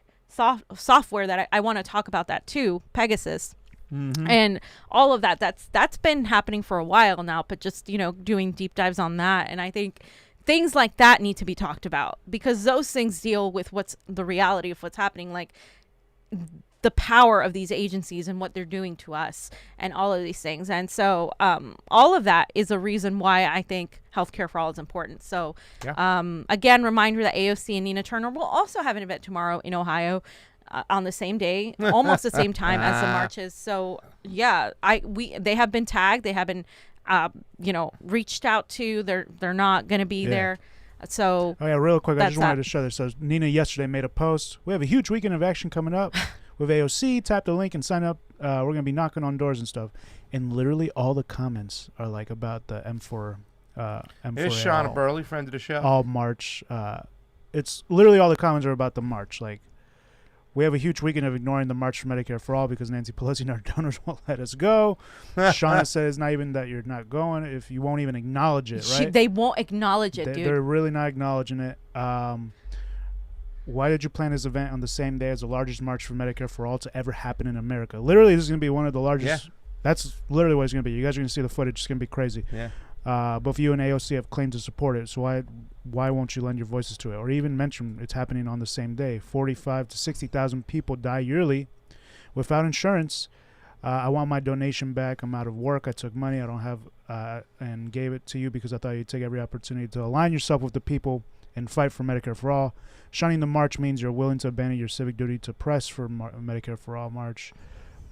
software that I want to talk about that too, Pegasus. And all of that's been happening for a while now, but just, you know, doing deep dives on that. And I think things like that need to be talked about because those things deal with what's the reality of what's happening, like the power of these agencies and what they're doing to us and all of these things. And so all of that is a reason why I think healthcare for all is important. So again, reminder that AOC and Nina Turner will also have an event tomorrow in Ohio on the same day, almost the same time as the marches. So yeah, they have been tagged. They have been you know, reached out to. They're not going to be there. So real quick, I just wanted to show this. So Nina yesterday made a post. We have a huge weekend of action coming up with AOC. Tap the link and sign up. We're going to be knocking on doors and stuff. And literally all the comments are like about the M4. Here's Shauna Burley, friend of the show. All march. It's literally all the comments are about the march. Like, we have a huge weekend of ignoring the March for Medicare for All because Nancy Pelosi and our donors won't let us go. Shauna said it's not even that you're not going if you won't even acknowledge it, right? They won't acknowledge it, dude. They're really not acknowledging it. Why did you plan this event on the same day as the largest March for Medicare for All to ever happen in America? Literally, this is going to be one of the largest. Yeah. That's literally what it's going to be. You guys are going to see the footage. It's going to be crazy. Yeah. Both you and AOC have claimed to support it, so why won't you lend your voices to it? Or even mention it's happening on the same day. 45 to 60,000 people die yearly without insurance. I want my donation back. I'm out of work. I took money I don't have and gave it to you because I thought you'd take every opportunity to align yourself with the people and fight for Medicare for All. Shining the march means you're willing to abandon your civic duty to press for Medicare for All march.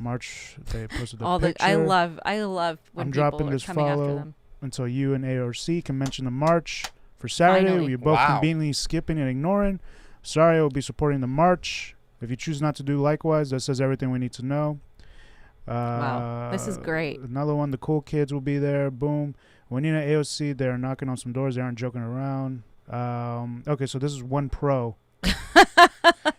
They posted the picture. I love when I'm people dropping are this coming after follow them. until you and AOC can mention the march for Saturday. Finally. You're both conveniently skipping and ignoring. Sorry, I will be supporting the march. If you choose not to do likewise, that says everything we need to know. Wow, this is great. Another one, the cool kids will be there. Boom. When you're at AOC, they're knocking on some doors. They aren't joking around. Okay, so this is one pro.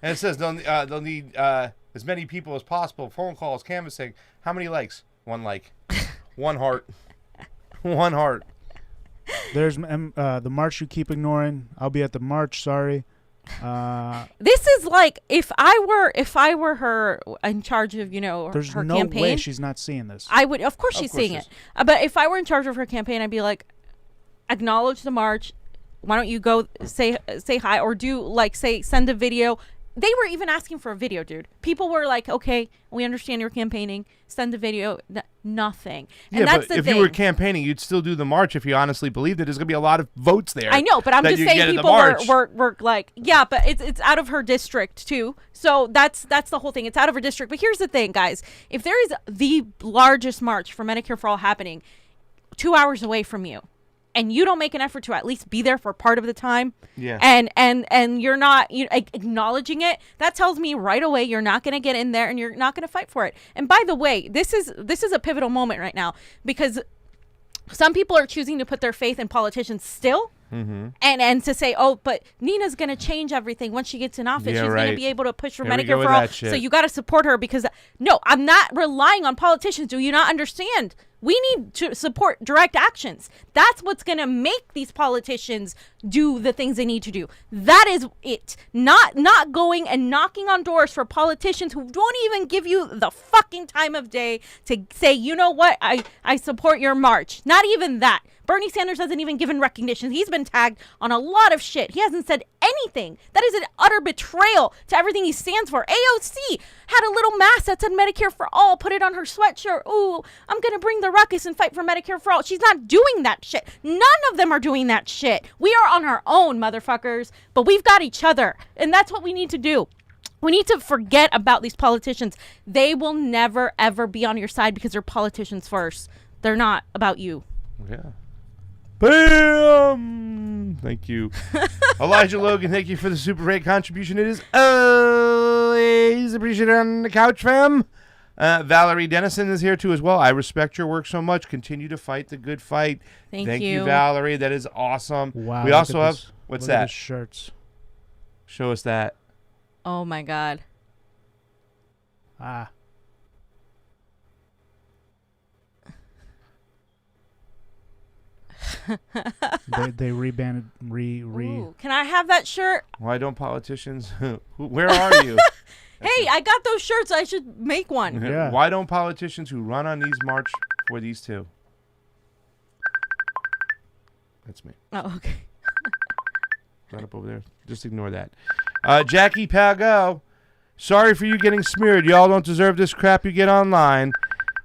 And it says they'll need as many people as possible. Phone calls, canvassing. How many likes? One like. One heart. One heart. There's the march you keep ignoring. I'll be at the march. Sorry. This is like if I were her in charge of, you know, there's her no campaign. way she's not seeing this. I would, of course she's seeing it. But if I were in charge of her campaign, I'd be like, acknowledge the march. Why don't you go say hi or do like send a video. They were even asking for a video, dude. People were like, okay, we understand you're campaigning. Send a video. Nothing. And that's but if you were campaigning, you'd still do the march if you honestly believed that there's going to be a lot of votes there. I know, but I'm just saying people were like, yeah, but it's out of her district too. So that's the whole thing. It's out of her district. But here's the thing, guys. If there is the largest march for Medicare for All happening 2 hours away from you, and you don't make an effort to at least be there for part of the time, and you're not acknowledging it, that tells me right away you're not going to get in there and you're not going to fight for it. And by the way, this is a pivotal moment right now because some people are choosing to put their faith in politicians still. Mm-hmm. And to say, oh, but Nina's going to change everything once she gets in office. She's going to be able to push for Medicare for all. So you got to support her because, no, I'm not relying on politicians. Do you not understand? We need to support direct actions. That's what's going to make these politicians do the things they need to do. That is it. Not going and knocking on doors for politicians who don't even give you the fucking time of day to say, you know what, I support your march. Not even that. Bernie Sanders hasn't even given recognition. He's been tagged on a lot of shit. He hasn't said anything. That is an utter betrayal to everything he stands for. AOC had a little mask that said Medicare for all, put it on her sweatshirt. Ooh, I'm going to bring the ruckus and fight for Medicare for all. She's not doing that shit. None of them are doing that shit. We are on our own, motherfuckers, but we've got each other, and that's what we need to do. We need to forget about these politicians. They will never, ever be on your side because they're politicians first. They're not about you. Yeah. Bam! Thank you. Elijah Logan, thank you for the super great contribution. It is always appreciated on the couch, fam. Valerie Dennison is here too as well. I respect your work so much. Continue to fight the good fight. Thank you, Valerie. That is awesome. Wow. We also have, what's look at that? his shirts. Show us that. Oh my God. Ah. they rebanded Ooh, can I have that shirt? Why don't politicians? Where are you? Hey, I got those shirts. I should make one. Yeah. Why don't politicians who run on these march for these two? That's me. Oh, okay. Right up over there. Just ignore that. Jackie Pago, sorry for you getting smeared. Y'all don't deserve this crap you get online.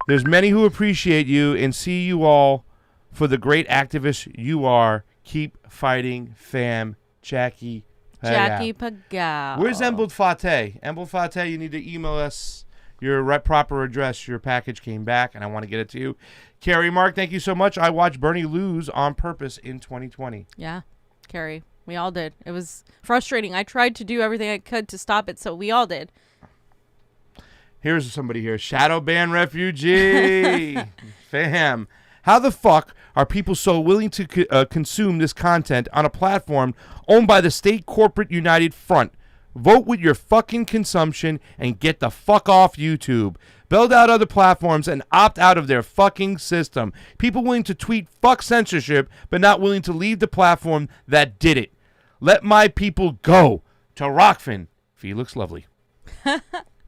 There's many who appreciate you and see you all for the great activists you are. Keep fighting, fam. Jackie Pago. Where's Embled Fate? Embled Fate, you need to email us your proper address. Your package came back, and I want to get it to you. Carrie Mark, thank you so much. I watched Bernie lose on purpose in 2020. Yeah, Carrie. We all did. It was frustrating. I tried to do everything I could to stop it, so we all did. Here's somebody here. Shadow ban refugee. Fam. How the fuck are people so willing to consume this content on a platform owned by the state corporate United Front? Vote with your fucking consumption and get the fuck off YouTube. Build out other platforms and opt out of their fucking system. People willing to tweet fuck censorship but not willing to leave the platform that did it. Let my people go. To Rokfin. Felix Lovely.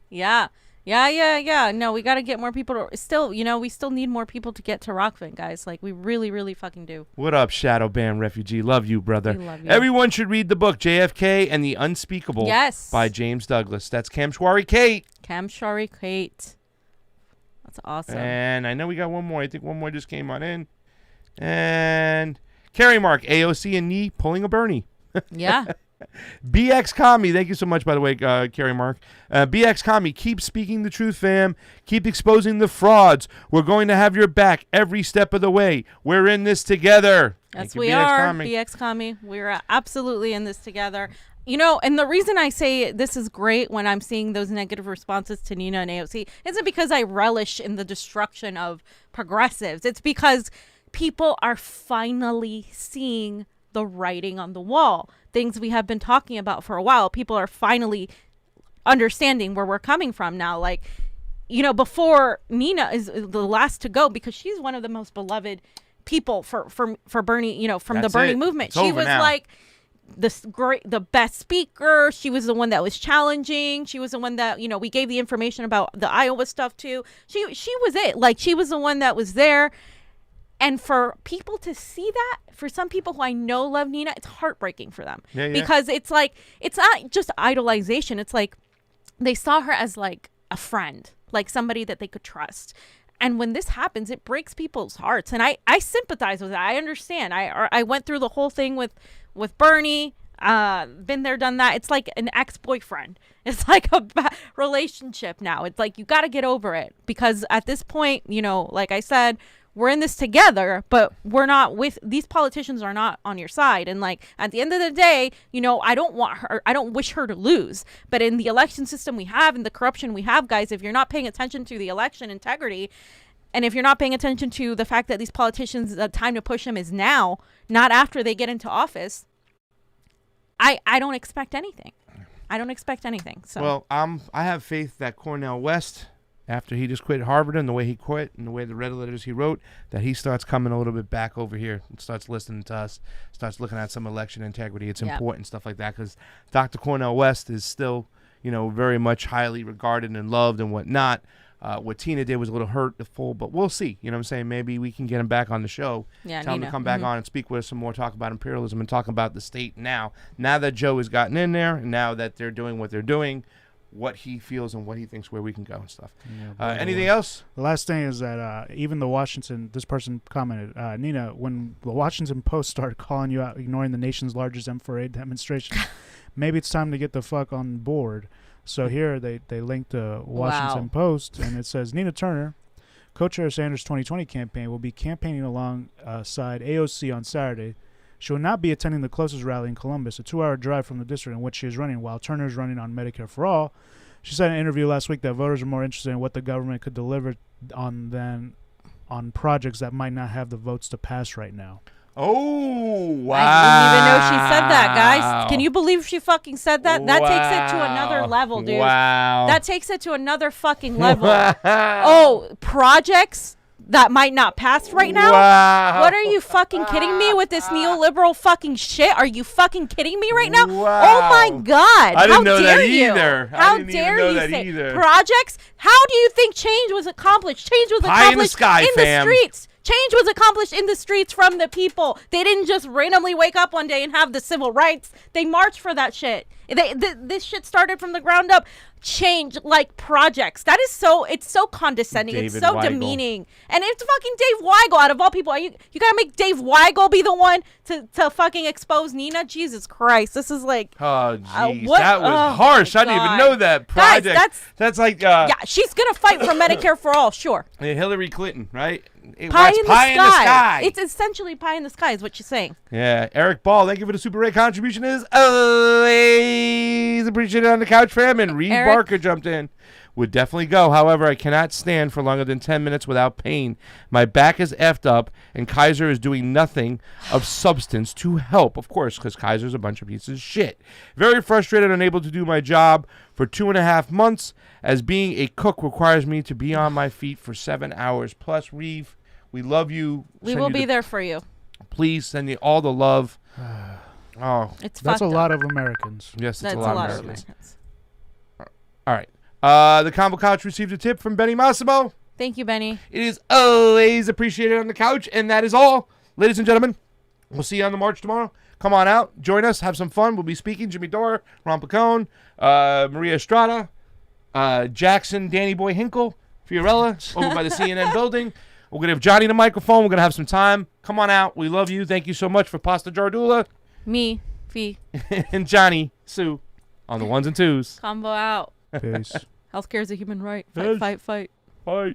Yeah. No, we got to get more people to still, we still need more people to get to Rokfin, guys. Like, we really, really fucking do. What up, Shadow Ban Refugee? Love you, brother. We love you. Everyone should read the book, JFK and the Unspeakable. Yes. By James Douglas. That's Kamshwari Kate. Kamshwari Kate. That's awesome. And I know we got one more. I think one more just came on in. And Carrie Mark, AOC and Knee pulling a Bernie. Yeah. BX Commie, thank you so much, by the way, Carrie Mark. BX Commie, keep speaking the truth, fam. Keep exposing the frauds. We're going to have your back every step of the way. We're in this together. Yes, we are, BX Commie. We're absolutely in this together. And the reason I say this is great when I'm seeing those negative responses to Nina and AOC isn't because I relish in the destruction of progressives. It's because people are finally seeing the writing on the wall. Things we have been talking about for a while. People are finally understanding where we're coming from now. Like, before Nina is the last to go because she's one of the most beloved people for Bernie, from the Bernie movement. She was now. Like the best speaker. She was the one that was challenging. She was the one that, we gave the information about the Iowa stuff to. She was it. Like, she was the one that was there. And for people to see that, for some people who I know love Nina, it's heartbreaking for them. Yeah. Because it's like, it's not just idolization. It's like they saw her as like a friend, like somebody that they could trust. And when this happens, it breaks people's hearts. And I sympathize with that. I understand. I went through the whole thing with Bernie, been there, done that. It's like an ex-boyfriend. It's like a relationship now. It's like, you got to get over it. Because at this point, like I said, we're in this together, but we're not with these politicians are not on your side. And like at the end of the day, I don't wish her to lose. But in the election system we have and the corruption we have, guys, if you're not paying attention to the election integrity, and if you're not paying attention to the fact that these politicians, the time to push them is now, not after they get into office, I don't expect anything. I don't expect anything. So well, I have faith that Cornel West, after he just quit Harvard and the way he quit and the way the red letters he wrote, that he starts coming a little bit back over here and starts listening to us, starts looking at some election integrity. It's important, stuff like that, because Dr. Cornel West is still, very much highly regarded and loved and whatnot. What Tina did was a little hurtful, but we'll see. You know what I'm saying? Maybe we can get him back on the show. Yeah, Tell him Nina. to come back on and speak with us some more, talk about imperialism and talk about the state now. Now that Joe has gotten in there, and now that they're doing what they're doing, what he feels and what he thinks where we can go and stuff. Yeah, anything else? The last thing is that even the Washington, this person commented, Nina, when the Washington Post started calling you out, ignoring the nation's largest M4A demonstration, maybe it's time to get the fuck on board. So here they linked the Washington Post, and it says, Nina Turner, co-chair of Sanders' 2020 campaign, will be campaigning alongside AOC on Saturday. She will not be attending the closest rally in Columbus, a 2-hour drive from the district in which she is running, while Turner is running on Medicare for All. She said in an interview last week that voters are more interested in what the government could deliver on than on projects that might not have the votes to pass right now. Oh, wow. I didn't even know she said that, guys. Can you believe she fucking said that? That takes it to another level, dude. Wow. That takes it to another fucking level. Oh, projects that might not pass right now? Wow. What are you fucking kidding me with this neoliberal fucking shit? Are you fucking kidding me right now? Wow. Oh my God. I didn't know dare that you? either. How I didn't dare even know you that say either. projects? How do you think change was accomplished? Change was Pie in the accomplished sky, in fam. the streets. Change was accomplished in the streets from the people. They didn't just randomly wake up one day and have the civil rights. They marched for that shit. This shit started from the ground up. Change, like projects. That is it's so condescending. It's David so Weigel. demeaning. And it's fucking Dave Weigel, out of all people. You gotta make Dave Weigel be the one to fucking expose Nina? Jesus Christ. This is like... Oh, jeez. what? That was Oh, harsh. my I didn't even God. know that. Guys, Project. That's like yeah, she's gonna fight for Medicare for all, sure. Hillary Clinton, right? Pie in the sky. sky. It's essentially pie in the sky is what she's saying. Yeah. Eric Ball, thank you for the Super Ray contribution. Is always appreciated on the couch, fam. And Reade Eric. Barker jumped in. Would definitely go. However, I cannot stand for longer than 10 minutes without pain. My back is effed up, and Kaiser is doing nothing of substance to help. Of course, because Kaiser's a bunch of pieces of shit. Very frustrated, unable to do my job for 2.5 months, as being a cook requires me to be on my feet for 7 hours. Plus, Reeve, we love you. We will be there for you. Please send you all the love. Oh, It's That's a fucked lot up. of Americans. yes, it's That's a lot of of Americans. Americans. All right. The Convo Couch received a tip from Benny Massimo. Thank you, Benny. It is always appreciated on the couch, and that is all. Ladies and gentlemen, we'll see you on the march tomorrow. Come on out, join us, have some fun. We'll be speaking Jimmy Dore, Ron Placone, Maria Estrada, Jackson, Danny Boy Hinkle, Fiorella, over by the CNN building. We're going to have Johnny the microphone. We're going to have some time. Come on out. We love you. Thank you so much for Pasta Jardula. Me, Fee. And Johnny, Sue, on the ones and twos. Combo out. Peace. Healthcare is a human right. Yes. Fight, fight, fight. Bye.